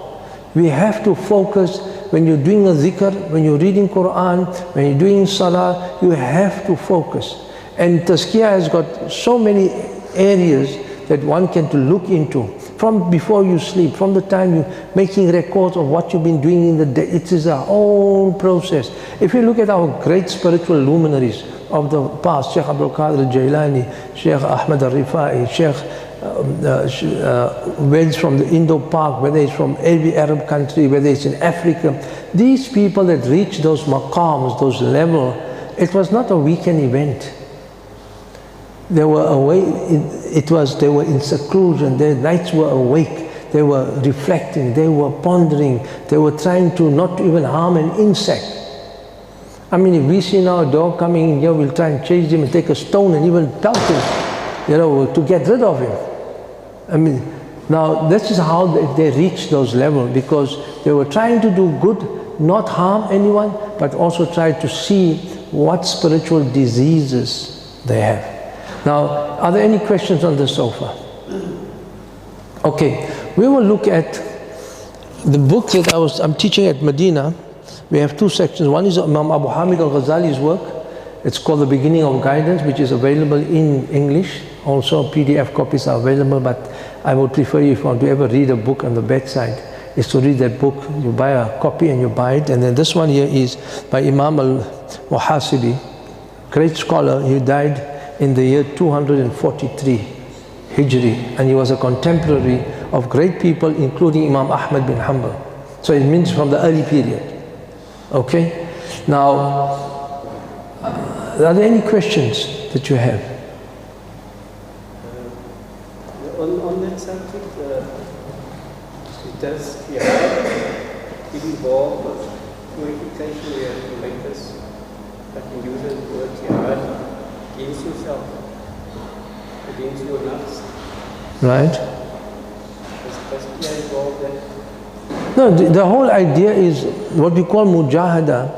We have to focus when you're doing a zikr, when you're reading Quran, when you're doing salah, you have to focus. And tazkiyah has got so many areas that one can to look into. From before you sleep, from the time you're making records of what you've been doing in the day, it is our own process. If you look at our great spiritual luminaries of the past, Sheikh Abdul Qadir al-Jailani, Sheikh Ahmad al-Rifai, Sheikh whether it's from the Indo-Pak, whether it's from every Arab country, whether it's in Africa, these people that reach those maqams, those levels, it was not a weekend event. They were away, they were in seclusion, their nights were awake, they were reflecting, they were pondering, they were trying to not even harm an insect. If we see now a dog coming in here, we'll try and chase him and take a stone and even pelt him, to get rid of him. Now this is how they reached those levels, because they were trying to do good, not harm anyone, but also try to see what spiritual diseases they have. Now, are there any questions on the sofa? Okay, we will look at the book that I'm teaching at Madina. We have two sections. One is Imam Abu Hamid al-Ghazali's work. It's called The Beginning of Guidance, which is available in English. Also, PDF copies are available, but I would prefer you, if you want to ever read a book on the bedside, is to read that book. You buy a copy and you buy it. And then this one here is by Imam al-Muhasibi, great scholar. He died in the year 243 Hijri, and he was a contemporary of great people, including Imam Ahmad bin Hanbal. So it means from the early period. Okay? Now, are there any questions that you have? On that subject, does jihad involve purification? We have to make this, I can use the word jihad, against yourself, against your nafs. Right. Does it involve that? No, the whole idea is what we call mujahada,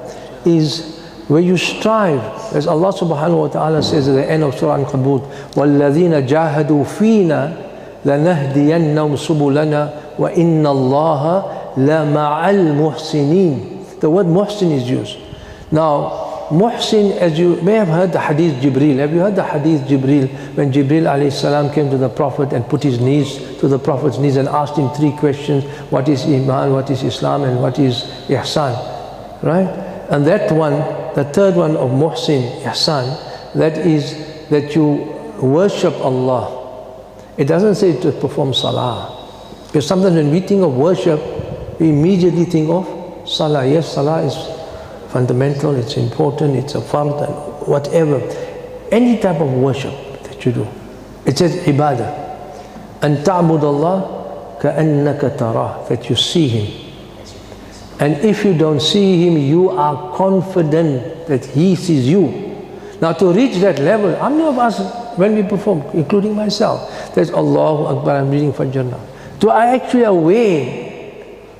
is where you strive, as Allah subhanahu wa ta'ala says at the end of Surah Al-Ankabut, وَالَّذِينَ جَاهَدُوا فِينَا لَنَهْدِيَنَّهُمْ سُبُلَنَا وَإِنَّ اللَّهَ لَمَعَ الْمُحْسِنِينَ. the word muhsin is used. Now, muhsin, as you may have heard the hadith Jibreel. Have you heard the hadith Jibreel? When Jibreel alayhi salam came to the Prophet and put his knees to the Prophet's knees and asked him 3 questions. What is Iman, what is Islam, and what is Ihsan? Right? And that one, the third one of muhsin, Ihsan, that is that you worship Allah. It doesn't say to perform salah. Because sometimes when we think of worship, we immediately think of salah. Yes, salah is fundamental, it's important, it's a fard, and whatever. Any type of worship that you do. It says ibadah. And ta'bud Allah ka'annaka tarah, that you see Him. And if you don't see Him, you are confident that He sees you. Now to reach that level, how many of us, when we perform, including myself, there's Allahu Akbar, I'm reading Fajr now. Do I actually aware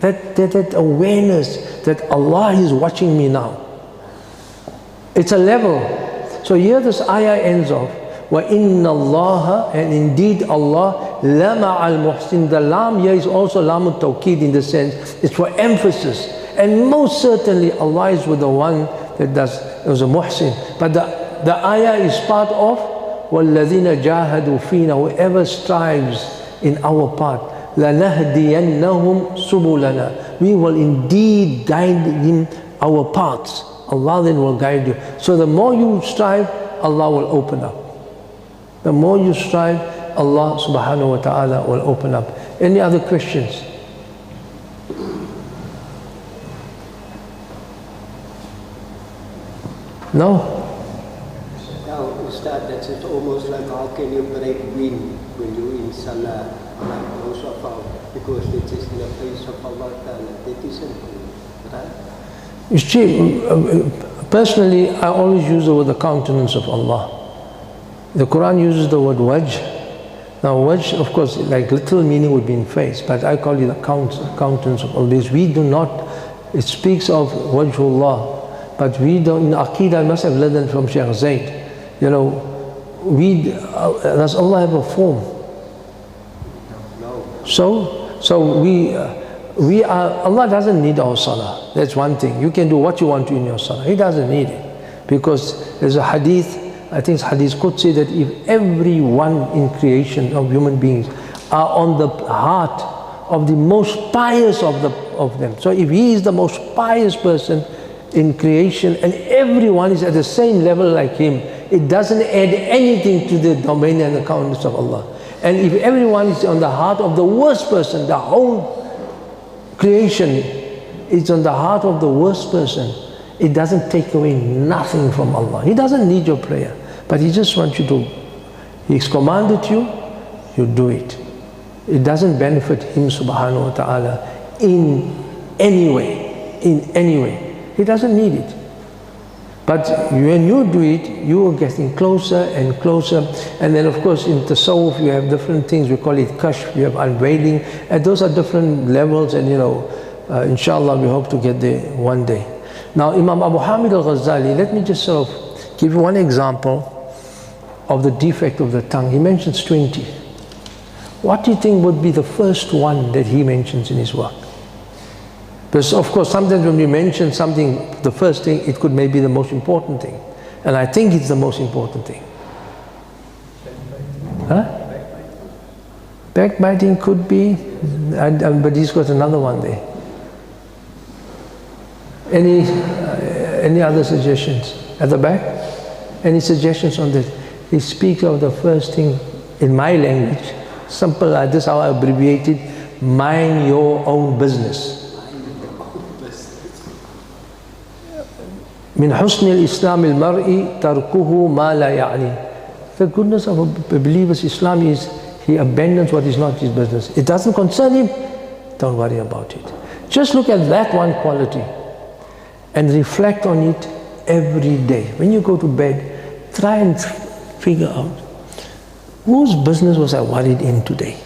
that awareness that Allah is watching me now? It's a level. So here this ayah ends off, وَإِنَّ اللَّهَ, and indeed Allah, لَمَعَ الْمُحْسِنِ. The lam here is also lam al-tawqid in the sense, it's for emphasis. And most certainly Allah is with the one that does, it was a muhsin. But the ayah is part of وَالَّذِينَ جَاهَدُوا فِينَا, whoever strives in our path, لَنَهْدِيَنَّهُمْ سُبُلَنَا, we will indeed guide in our paths. Allah then will guide you. So the more you strive, Allah will open up. The more you strive, Allah subhanahu wa ta'ala will open up. Any other questions? No? Now, Ustad, that's it almost like how can you break wind when you're in Salah, like most of our, because it is in the face of Allah Ta'ala. That isn't right? You see, personally, I always use the word the countenance of Allah. The Quran uses the word wajh. Now wajh, of course, like literal meaning would be in face, but I call it the countenance of Allah, because we do not, it speaks of wajhullah, but we don't, in Aqidah, I must have learned that from Shaykh Zayd. You know, does Allah have a form? No. So we are, Allah doesn't need our salah. That's one thing. You can do what you want to in your salah. He doesn't need it. Because there's a hadith, I think it's hadith Qudsi, that if everyone in creation of human beings are on the heart of the most pious of them. So if he is the most pious person in creation and everyone is at the same level like him, it doesn't add anything to the domain and the countenance of Allah. And if everyone is on the heart of the worst person, the whole creation is on the heart of the worst person, it doesn't take away nothing from Allah. He doesn't need your prayer, but He just wants you to, He's commanded you, you do it. It doesn't benefit Him subhanahu wa ta'ala in any way, He doesn't need it. But when you do it, you are getting closer and closer. And then of course in Tasawwuf you have different things, we call it kashf, you have unveiling, and those are different levels, and you know, inshallah we hope to get there one day. Now Imam Abu Hamid al-Ghazali, let me just sort of give you one example of the defect of the tongue. He mentions 20. What do you think would be the first one that he mentions in his work? Because of course sometimes when we mention something, the first thing, it could maybe be the most important thing. And I think it's the most important thing. Huh? Backbiting could be, but he's got another one there. Any other suggestions? At the back? Any suggestions on this? He speaks of the first thing in my language, simple, this is how I abbreviate it, mind your own business. من حسن الإسلام المرء تركه ما لا يعني. The goodness of a believer's Islam is he abandons what is not his business. It doesn't concern him, don't worry about it. Just look at that one quality and reflect on it every day. When you go to bed, try and figure out, whose business was I worried in today?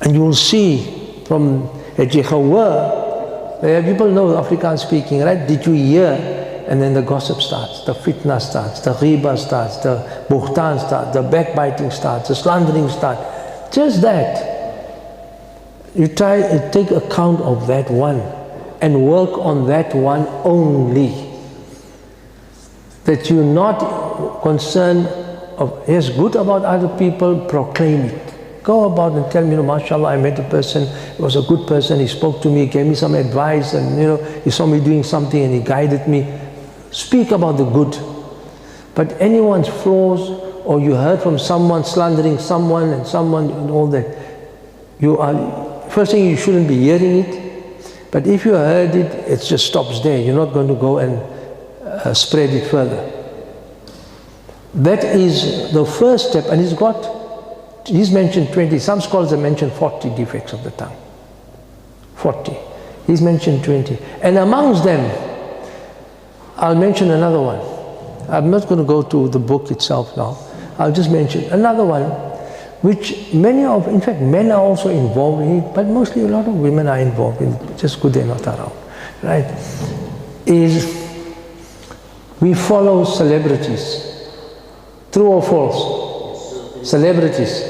And you will see from a Jehovah, people know Afrikaans speaking, right? Did you hear? And then the gossip starts, the fitna starts, the ghiba starts, the buhtan starts, the backbiting starts, the slandering starts. Just that. You try and take account of that one and work on that one only. That you're not concerned of, yes, good about other people, proclaim it. Go about and tell me, mashallah, I met a person, he was a good person, he spoke to me, he gave me some advice, and he saw me doing something and he guided me. Speak about the good. But anyone's flaws, or you heard from someone slandering someone and someone and all that, first thing, you shouldn't be hearing it. But if you heard it, it just stops there. You're not going to go and spread it further. That is the first step, and he's mentioned 20, some scholars have mentioned 40 defects of the tongue. 40. He's mentioned 20. And amongst them, I'll mention another one. I'm not going to go to the book itself now. I'll just mention another one, which in fact men are also involved in it, but mostly a lot of women are involved in it. Just good they're not around. Right? Is we follow celebrities. True or false? Celebrities.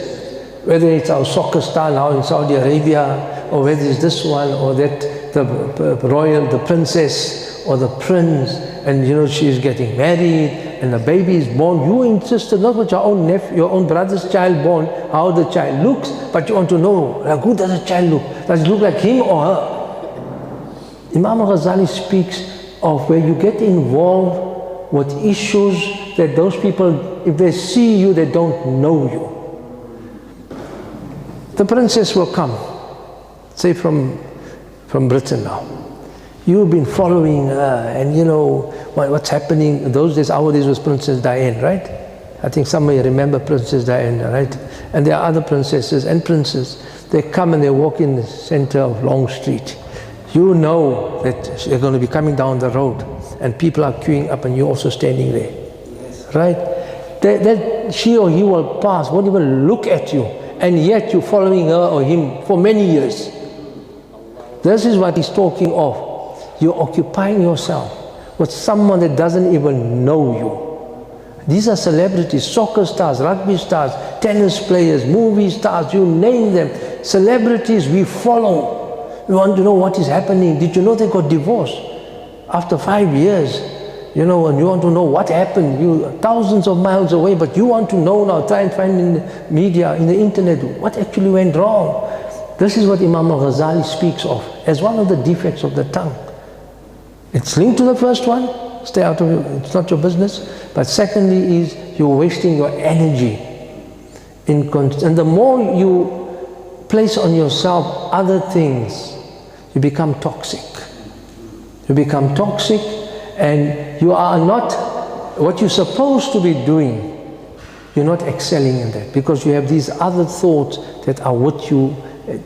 Whether it's our soccer star now in Saudi Arabia, or whether it's this one, or that, the princess, or the prince, and she's getting married, and the baby is born. You insisted not with your own nephew, your own brother's child born, how the child looks, but you want to know, like, who does the child look? Does it look like him or her? Imam al-Ghazali speaks of where you get involved with issues that those people, if they see you, they don't know you. The princess will come, say from Britain now. You've been following her, and what's happening. Those days, our days was Princess Diana, right? I think some may remember Princess Diana, right? And there are other princesses and princes. They come and they walk in the center of Long Street. You know that they're going to be coming down the road, and people are queuing up, and you're also standing there, right? That she or he will pass, won't even look at you, and yet you're following her or him for many years. This is what he's talking of. You're occupying yourself with someone that doesn't even know you. These are celebrities, soccer stars, rugby stars, tennis players, movie stars, you name them. Celebrities we follow. We want to know what is happening. Did you know they got divorced after 5 years? And you want to know what happened. You're thousands of miles away, but you want to know now. Try and find in the media, in the internet, what actually went wrong. This is what Imam al-Ghazali speaks of as one of the defects of the tongue. It's linked to the first one, stay out of it, it's not your business. But secondly is you're wasting your energy. And the more you place on yourself other things, you become toxic. You become toxic, and you are not what you're supposed to be doing. You're not excelling in that, because you have these other thoughts that are with you,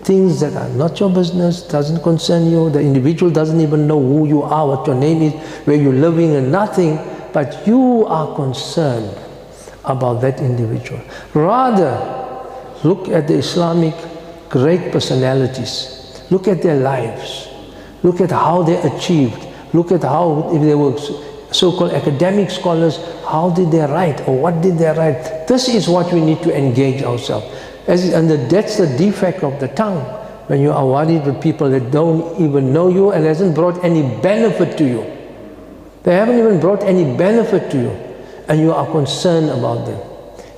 things that are not your business, doesn't concern you. The individual doesn't even know who you are, what your name is, where you're living, and nothing, but you are concerned about that individual. Rather, look at the Islamic great personalities. Look at their lives. Look at how they achieved. Look at how, if they were so-called academic scholars, how did they write, or what did they write? This is what we need to engage ourselves. And that's the defect of the tongue, when you are worried with people that don't even know you and hasn't brought any benefit to you. They haven't even brought any benefit to you, and you are concerned about them.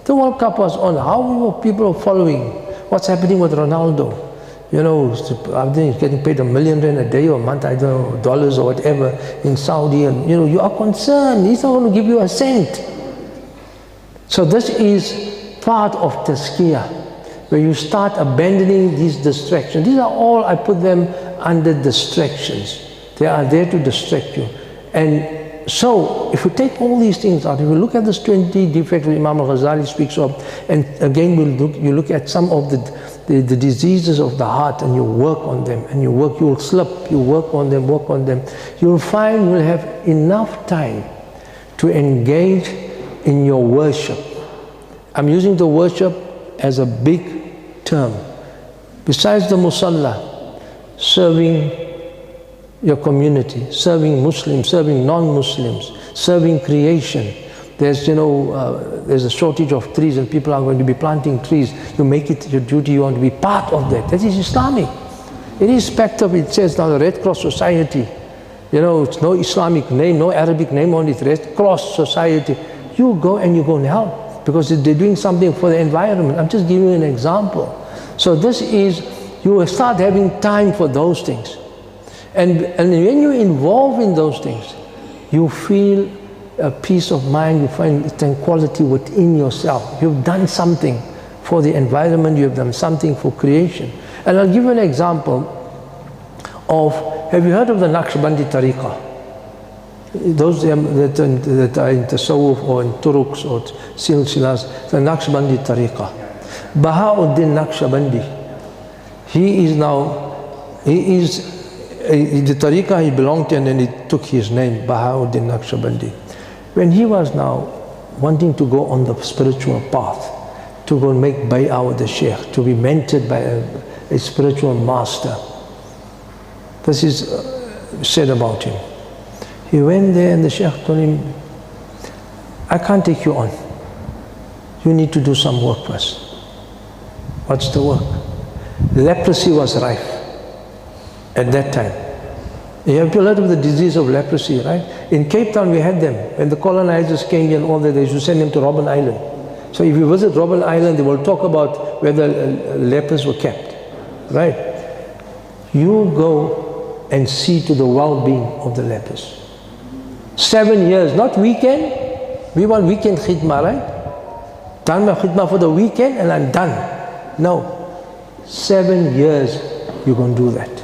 The World Cup was on. How people are following what's happening with Ronaldo? I think he's getting paid $1 million a day or a month, I don't know, dollars or whatever in Saudi, and you are concerned. He's not going to give you a cent. So this is part of tazkiyah, where you start abandoning these distractions. These are all, I put them under distractions. They are there to distract you. And so, if you take all these things out, if you look at this 20 defects that Imam al-Ghazali speaks of, and again you look at some of the diseases of the heart, and you work on them, and you'll slip, you work on them, you'll find you'll have enough time to engage in your worship. I'm using the worship as a big term. Besides the musalla, serving your community, serving Muslims, serving non-Muslims, serving creation. There's a shortage of trees, and people are going to be planting trees. You make it your duty, you want to be part of that. That is Islamic. irrespective, it says now the Red Cross Society, you know, it's no Islamic name, no Arabic name on it, Red Cross Society. You go and you go and help because they're doing something for the environment. I'm just giving you an example. So this is, you start having time for those things. And when you're involved in those things, you feel a peace of mind, you find tranquility within yourself. You've done something for the environment, you have done something for creation. And I'll give you an example of, have you heard of the Naqshbandi Tariqah? Those that are in Tasawwuf or in Turuqs or Silsilas, the Naqshbandi Tariqah. Baha'uddin Naqshbandi, he is the Tariqah he belonged to, and then he took his name, Baha'uddin Naqshbandi. When he was now wanting to go on the spiritual path, to go and make bay'ah with the Shaykh, to be mentored by a spiritual master, this is said about him. He went there and the Shaykh told him, I can't take you on. You need to do some work first. What's the work? Leprosy was rife at that time. You have to learn of the disease of leprosy, right? In Cape Town we had them. When the colonizers came here and all that, they used to send them to Robben Island. So if you visit Robben Island, they will talk about where the lepers were kept, right? You go and see to the well-being of the lepers. 7 years, not weekend. We want weekend khidmah, right? Done my khidmah for the weekend and I'm done. No. 7 years you're going to do that.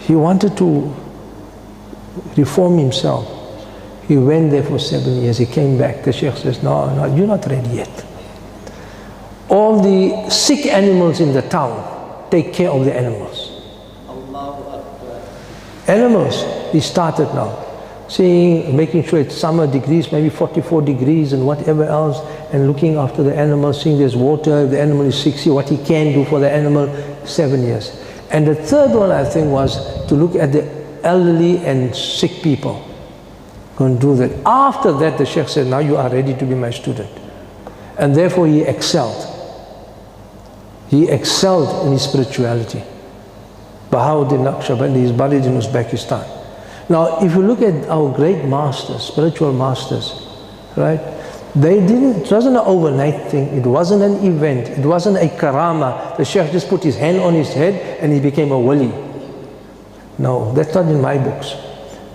He wanted to reform himself. He went there for 7 years. He came back. The Shaykh says, no, you're not ready yet. All the sick animals in the town, take care of the animals. Animals, he started now. Seeing, making sure it's summer degrees, maybe 44 degrees and whatever else, and looking after the animal, seeing there's water, if the animal is sick, see what he can do for the animal, 7 years. And the third one, I think, was to look at the elderly and sick people. Go and do that. After that, the Shaykh said, now you are ready to be my student. And therefore he excelled. He excelled in his spirituality. Baha'uddin Naqshbandi is buried in Uzbekistan. Now, if you look at our great masters, spiritual masters, right? It wasn't an overnight thing, it wasn't an event, it wasn't a karama. The Shaykh just put his hand on his head and he became a wali. No, that's not in my books.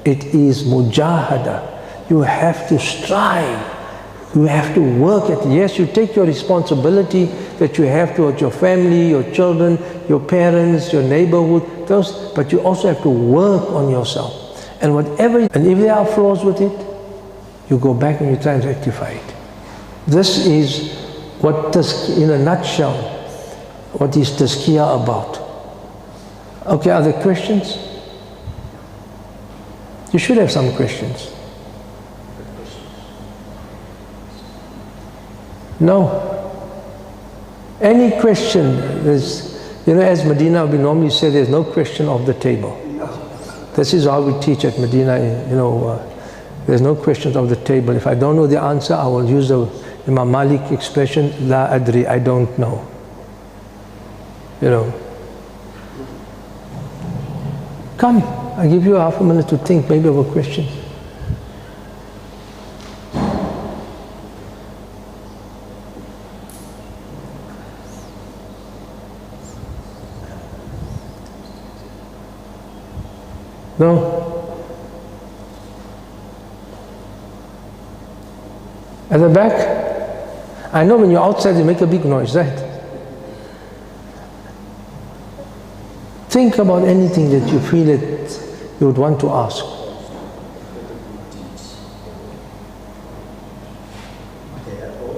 It is mujahada. You have to strive. You have to work at it. Yes, you take your responsibility that you have towards your family, your children, your parents, your neighborhood, but you also have to work on yourself. And if there are flaws with it, you go back and you try and rectify it. This is what, in a nutshell, what is tazkiyah about. Okay, are there questions? You should have some questions. No? Any question, as Madina, we normally say there's no question off the table. This is how we teach at Madina, there's no questions off the table. If I don't know the answer, I will use the Imam Malik expression, La adri, I don't know. Come, I give you half a minute to think maybe of a question. No? At the back? I know when you're outside you make a big noise, right? Think about anything that you feel that you would want to ask.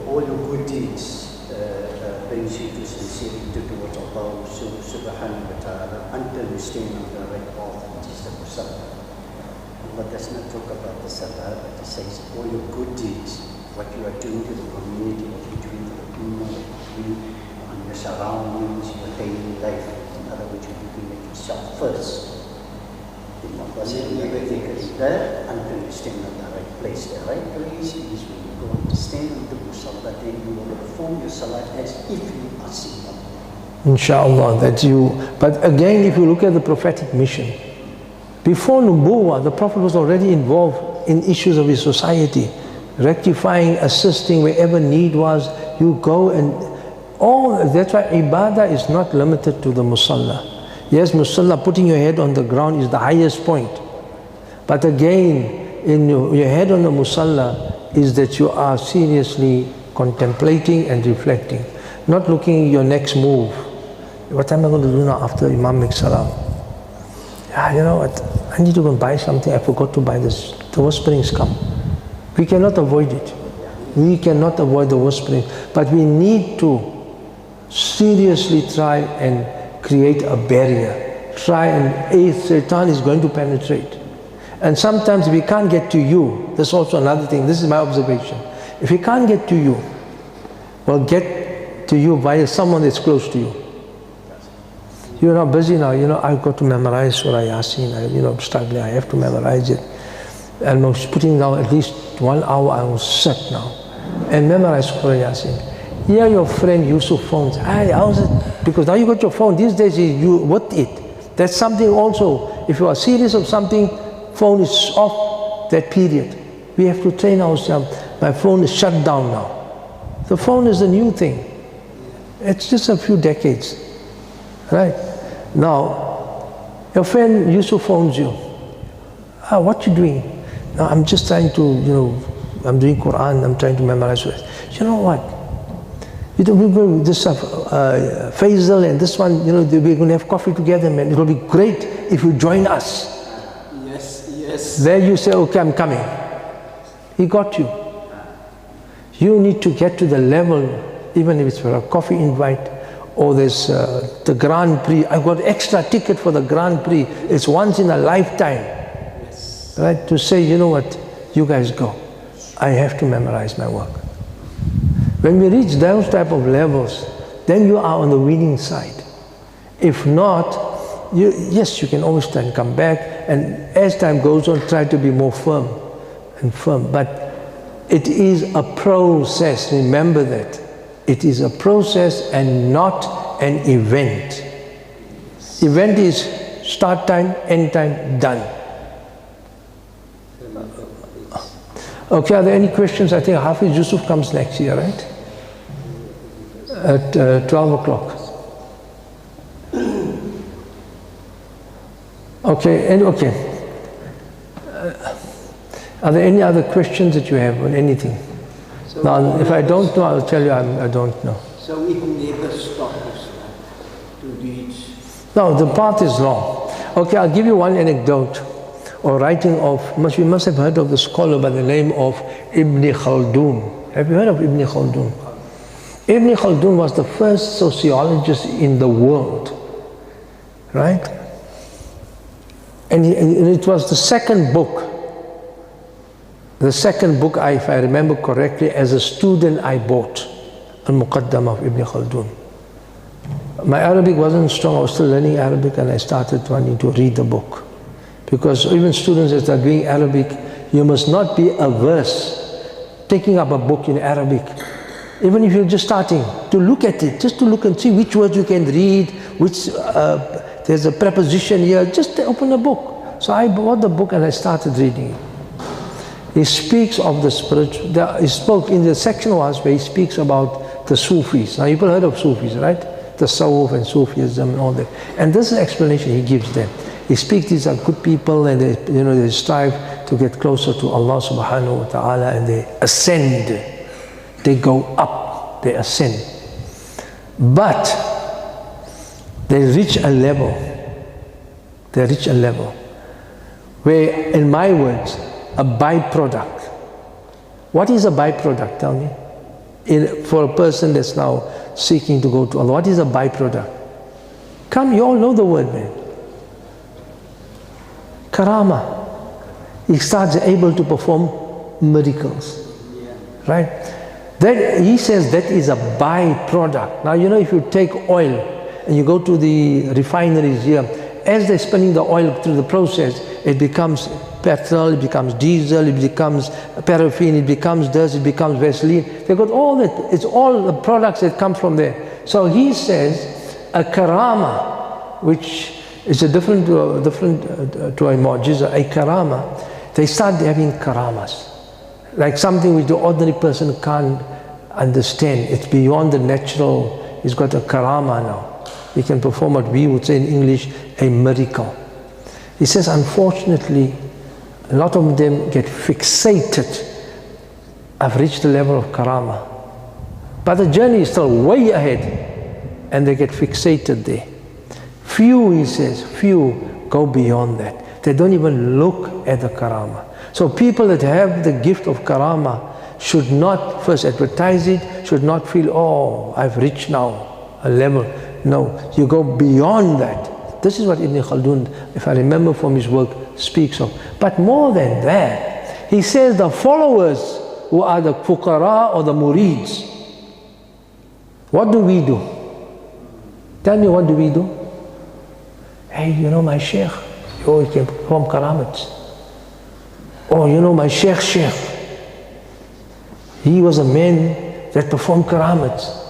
All your good deeds brings you to sincerity towards Allah subhanahu wa ta'ala until you stand on the right path, which is the Musalla. Allah does not talk about the Salah, but He says all your good deeds, what you are doing to the community, what you are doing to the ummah, what you are doing on your surroundings, your daily life. In other words, you're looking at yourself first. Then Allah said everything is there until you stand on the right place. The right place is when you go and stand on the Musalla, then you will perform your Salah as if you are sitting on Inshallah, that you, but again, if you look at the prophetic mission, before Nubuwwah, the Prophet was already involved in issues of his society, rectifying, assisting wherever need was. You go and all, that's why ibadah is not limited to the musalla. Yes, musalla, putting your head on the ground is the highest point. But again, in your head on the musalla is that you are seriously contemplating and reflecting, not looking at your next move. What am I going to do now after Imam makes salam? Yeah, you know what, I need to go and buy something, I forgot to buy this. The whisperings come. We cannot avoid it. We cannot avoid the whispering, but we need to seriously try and create a barrier. Try and, Shaitan is going to penetrate. And sometimes if he can't get to you, that's also another thing, this is my observation. If he can't get to you, well, get to you via someone that's close to you. You're not busy now, you know, I've got to memorize Surah Yasin, you know, I'm struggling, I have to memorize it. And I'm putting down at least 1 hour, I will sit now and memorize Surah Yasin. Here your friend Yusuf phones, hey, how's it? Because now you got your phone, these days you with it. That's something also, if you are serious of something, phone is off that period. We have to train ourselves. My phone is shut down now. The phone is a new thing. It's just a few decades, right? Now, your friend Yusuf phones you. Ah, what you doing? No, I'm just trying to, you know, I'm doing Quran, I'm trying to memorize it. You know what? You know, this Faisal and this one, you know, we're going to have coffee together, man. It will be great if you join us. Yes, yes. There you say, okay, I'm coming. He got you. You need to get to the level, even if it's for a coffee invite, or there's the Grand Prix. I've got extra ticket for the Grand Prix. It's once in a lifetime. Yes. Right? To say, you know what, you guys go. I have to memorize my work. When we reach those type of levels, then you are on the winning side. If not, yes, you can always try and come back, and as time goes on, try to be more firm and firm. But it is a process, remember that. It is a process and not an event. Event is start time, end time, done. Okay, are there any questions? I think Hafiz Yusuf comes next year, right? At 12 o'clock. Okay, and okay. Are there any other questions that you have on anything? So now, if I don't know, I'll tell you I don't know. So we can never stop us to reach. No, the path is long. Okay, I'll give you one anecdote or writing of, you must have heard of the scholar by the name of Ibn Khaldun. Have you heard of Ibn Khaldun? Ibn Khaldun was the first sociologist in the world, right? And it was the second book. The second book, if I remember correctly, as a student I bought, Al-Muqaddamah of Ibn Khaldun. My Arabic wasn't strong, I was still learning Arabic, and I started wanting to read the book. Because even students that are doing Arabic, you must not be averse taking up a book in Arabic. Even if you're just starting, to look at it, just to look and see which words you can read, which there's a preposition here, just open a book. So I bought the book and I started reading it. He speaks of the spiritual, he spoke in the section was where he speaks about the Sufis. Now people heard of Sufis, right? The Tasawwuf and Sufism and all that. And this is the explanation he gives them. He speaks, these are good people and they, you know, they strive to get closer to Allah subhanahu wa ta'ala and they ascend. They go up, they ascend. But they reach a level, where, in my words, a byproduct. What is a byproduct, tell me? For a person that's now seeking to go to Allah, what is a byproduct? Come, you all know the word, man. Karama. He starts able to perform miracles, right? That, he says that is a byproduct. Now, you know, if you take oil and you go to the refineries here, as they're spinning the oil through the process, it becomes petrol, it becomes diesel, it becomes paraffin, it becomes this, it becomes Vaseline. They've got all that. It's all the products that come from there. So he says a karama, which is a different to a mu'jiza, a karama, they start having karamas. Like something which the ordinary person can't understand. It's beyond the natural. He's got a karama now. He can perform what we would say in English, a miracle. He says, unfortunately, a lot of them get fixated. I've reached the level of karama. But the journey is still way ahead, and they get fixated there. Few, he says, few go beyond that. They don't even look at the karama. So people that have the gift of karama should not first advertise it, should not feel, oh, I've reached now a level. No, you go beyond that. This is what Ibn Khaldun, if I remember from his work, speaks of. But more than that, he says the followers who are the fuqara or the murids, what do we do? Tell me, what do we do? Hey, you know my sheikh, oh, he can perform karamats. Oh, you know my sheikh, he was a man that performed karamats.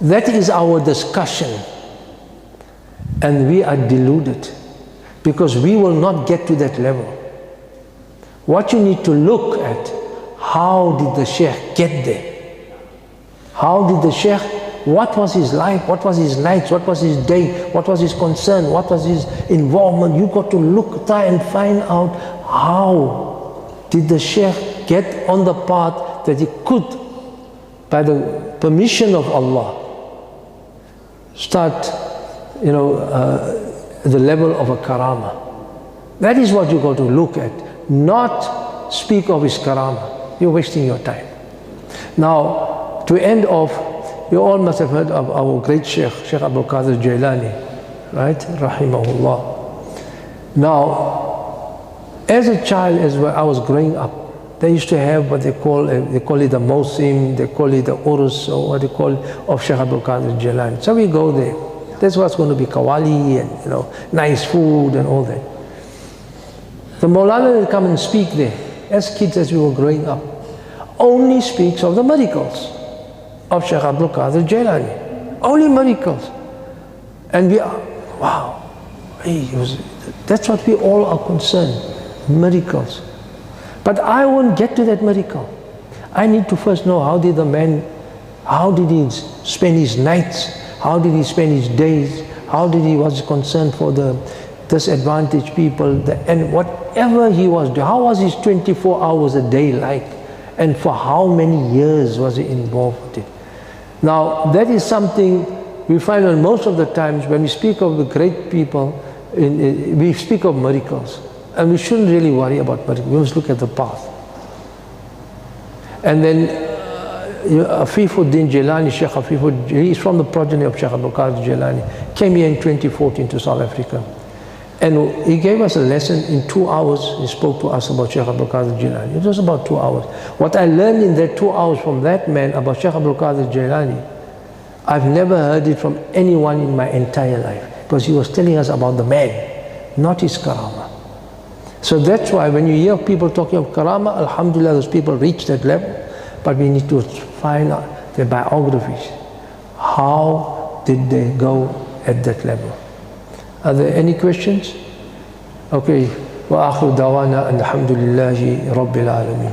That is our discussion. And we are deluded because we will not get to that level. What you need to look at, how did the sheikh get there? How did the sheikh, what was his life, what was his nights, what was his day, what was his concern, what was his involvement? You got to look, try and find out how did the sheikh get on the path that he could, by the permission of Allah, start, the level of a karama. That is what you got to look at, not speak of his karama. You're wasting your time. Now, to end off, you all must have heard of our great Sheikh Abdul Qadir Jailani, right? Rahimahullah. Now, as a child, as well, I was growing up, they used to have what they call it the Mosim, they call it the Urus, or what they call it, of Sheikh Abdul Qadir Jailani. So we go there. That's what's going to be kawali and nice food and all that. The Maulana will come and speak there, as kids as we were growing up, only speaks of the miracles of Sheikh Abdul Qadir Jailani. Only miracles. And we are, wow, that's what we all are concerned, miracles. But I won't get to that miracle. I need to first know, how did the man, how did he spend his nights? How did he spend his days? How did he was concerned for the disadvantaged people? And whatever he was doing, how was his 24 hours a day like? And for how many years was he involved with it? Now, that is something we find on most of the times when we speak of the great people, we speak of miracles. And we shouldn't really worry about miracles. We must look at the path. And then Afifuddin Jailani, Sheikh Afifuddin, he is from the progeny of Sheikh Abdul Qadir Jailani, came here in 2014 to South Africa. And he gave us a lesson in 2 hours. He spoke to us about Sheikh Abdul Qadir Jailani. It was about 2 hours. What I learned in that 2 hours from that man about Sheikh Abdul Qadir Jailani, I've never heard it from anyone in my entire life. Because he was telling us about the man, not his karama. So that's why when you hear people talking of karama, alhamdulillah, those people reach that level. But we need to find out their biographies. How did they go at that level? Are there any questions? Okay. وآخر دعوانا الحمد لله رب العالمين.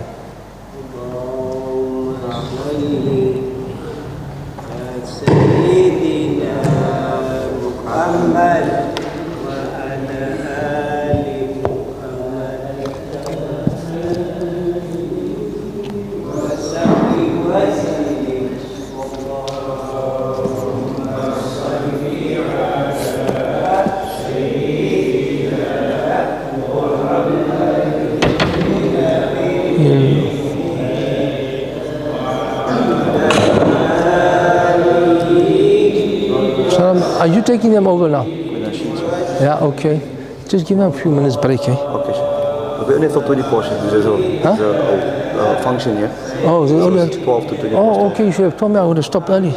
Are you taking them over now? Yeah, okay. Just give them a few minutes break, eh? Okay, sure. We only have 20 portions. There's a function here. Oh, so only 12 to 20 portions. Oh, okay. You should have told me. I would have stopped early.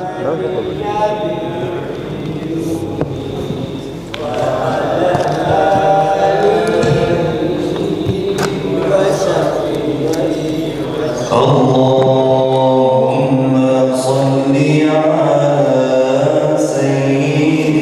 اللهم صل على سيدنا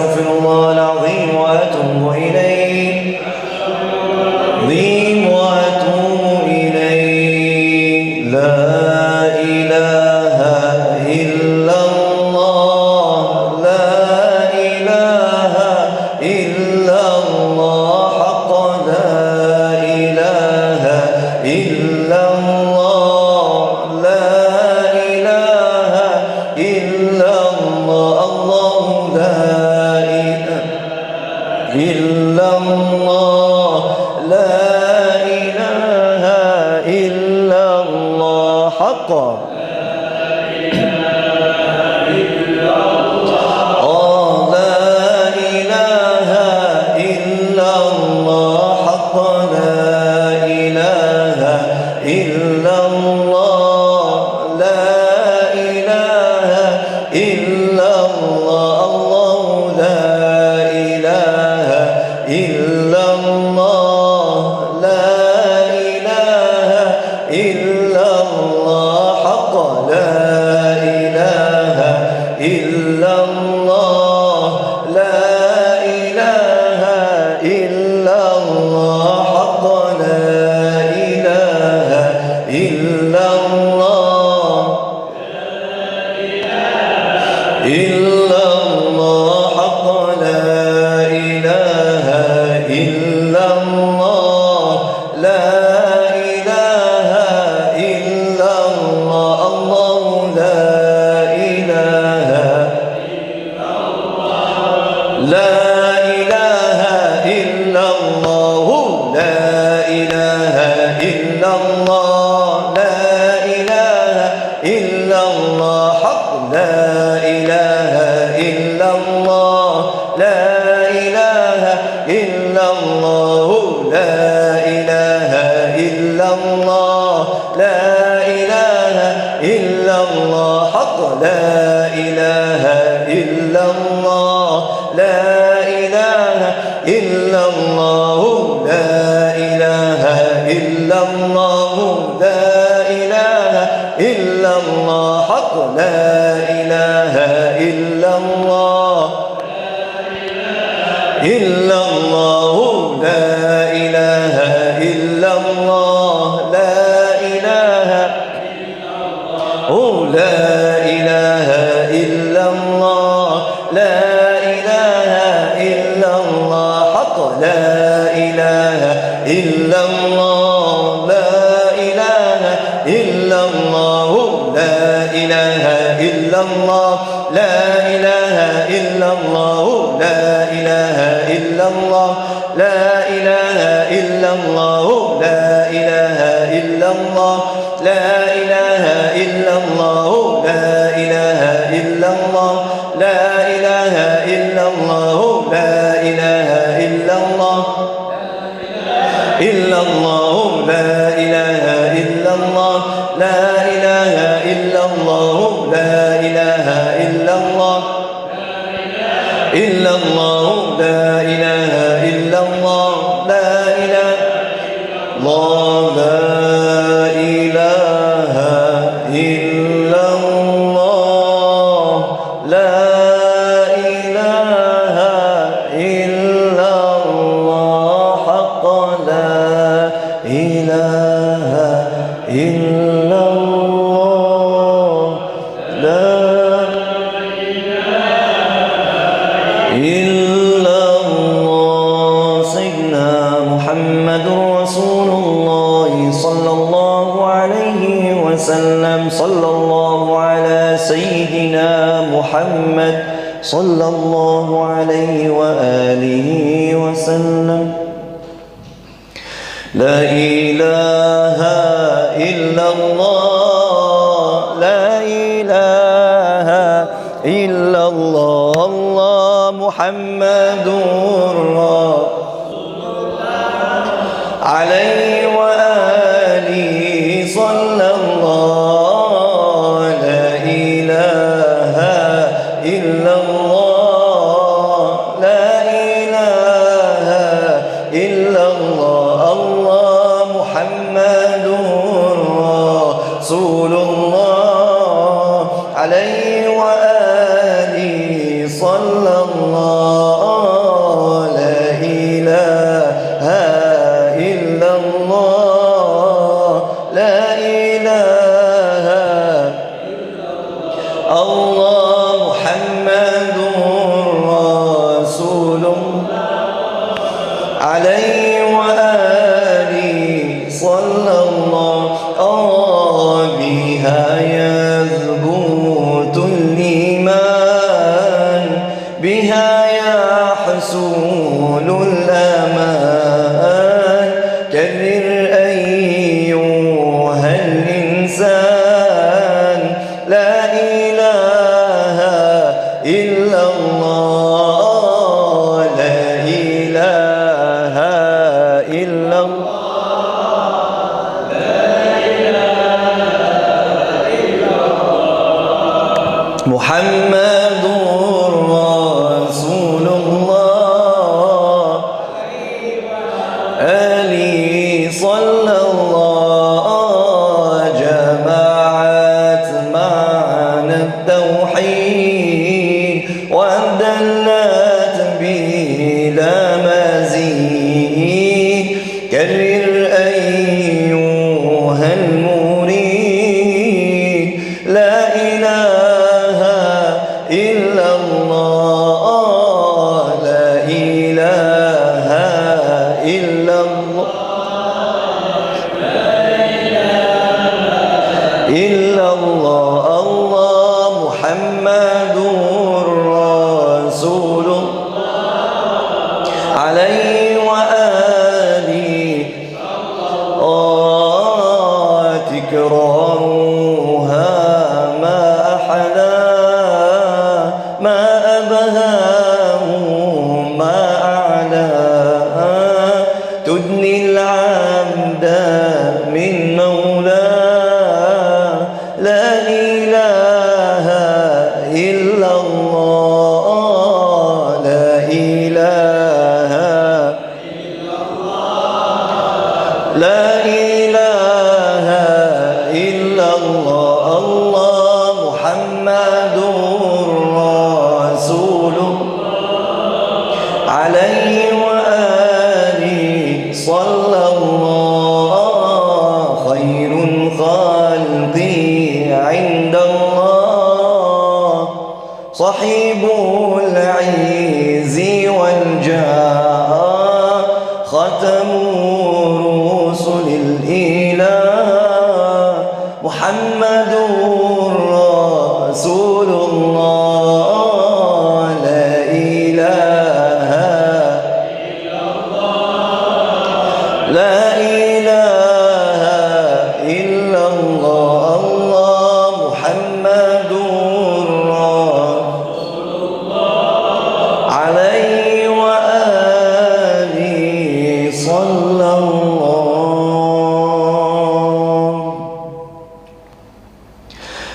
أستغفر الله العظيم وأتوب إليه وأتوب إليه لا إله إلا الله لا إله إلا الله حق لا إله إلا الله لا إله إلا الله الله لا إله إلا الله لا إله إلا الله حق صلى الله عليه وآله وسلم لا إله إلا الله لا إله إلا الله الله محمد رسول الله عليه وآله صلى الله لا إله إلا الله لا إله إلا الله الله محمد رسول الله عليه وآله صلى الله رسول عليه وآله صلى الله بها يثبت الإيمان بها يحصل الأمان كرر أيها الإنسان لا إله إلا الله لا إله إلا الله لا إله إلا الله محمد رسول الله عليه صلى الله جمعت معنى التوحيد ودلت بلا مزيد كرر أيها المريد لا إله إلا الله لا إله إلا الله إلا الله الله محمد رسول عليه وآله تكرارها ما أحلى ما أبهاه ما أعلى تدني العبد من مولاه لا إله إلا الله لا إله إلا الله لا إله إلا الله الله محمد رسول عليه وآله صلى الله خير الخلق عند الله صحيب العز والجاه ختم رسل الإله محمد رسول الله لا إله إلا الله لا إله إلا الله الله محمد رسول الله عليه وآله صلى الله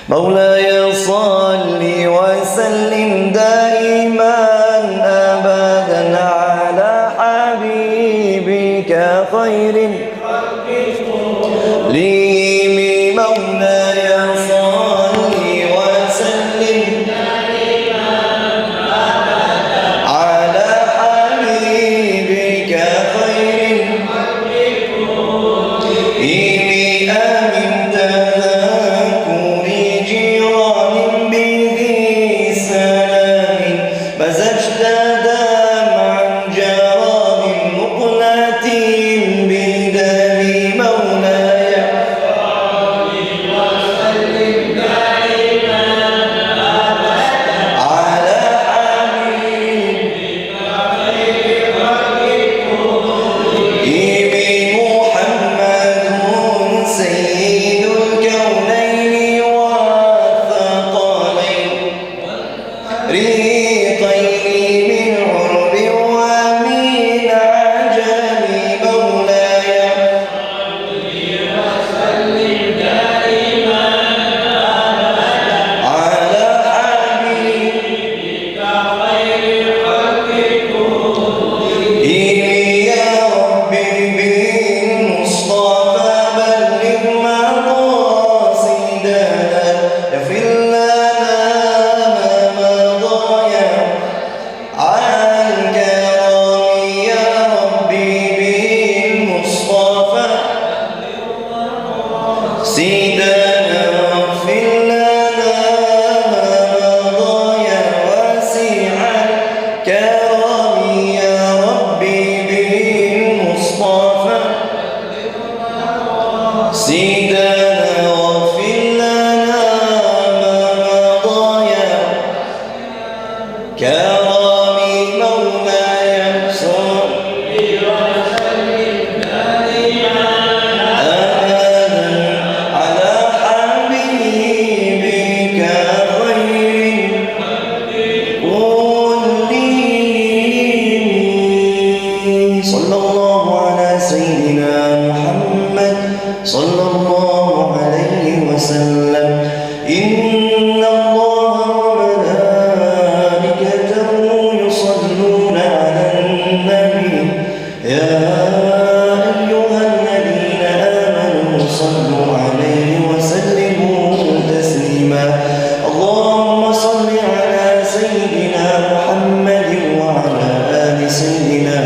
مولاي صل وسلم دائما أبدا على حبيبك خير لي مولاي صل وسلم دائما أبدا على حبيبك خير آمن تذكر جيران بذي سلام مزجت دمعا جرى من مقلة بدم مولاي وسلم دائما على حبيبك خير محمد سيد الكونين والثقلين ريقين من عرب ومن عجم مولاي وسلم دائما على حبيبك خير خلق يا ربي بالمصطفى بلغ مقاصدنا اغفر لنا ما مضى عن كرم يا ربي بالمصطفى سيدنا اغفر لنا ما مضى واسع الكرم صلى الله على سيدنا محمد صلى الله عليه وسلم. إن الله وملائكته يصلون على النبي يا أيها الذين آمنوا صلوا عليه وسلموا تسليما. اللهم صل على سيدنا محمد وعلى آل سيدنا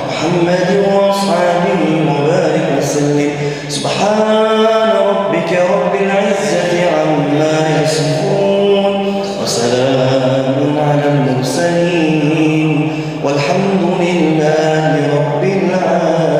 محمد وأصحابه وبارك وسلم. سبحان ربك رب العزة عما يصفون وسلام على المرسلين والحمد لله رب العالمين.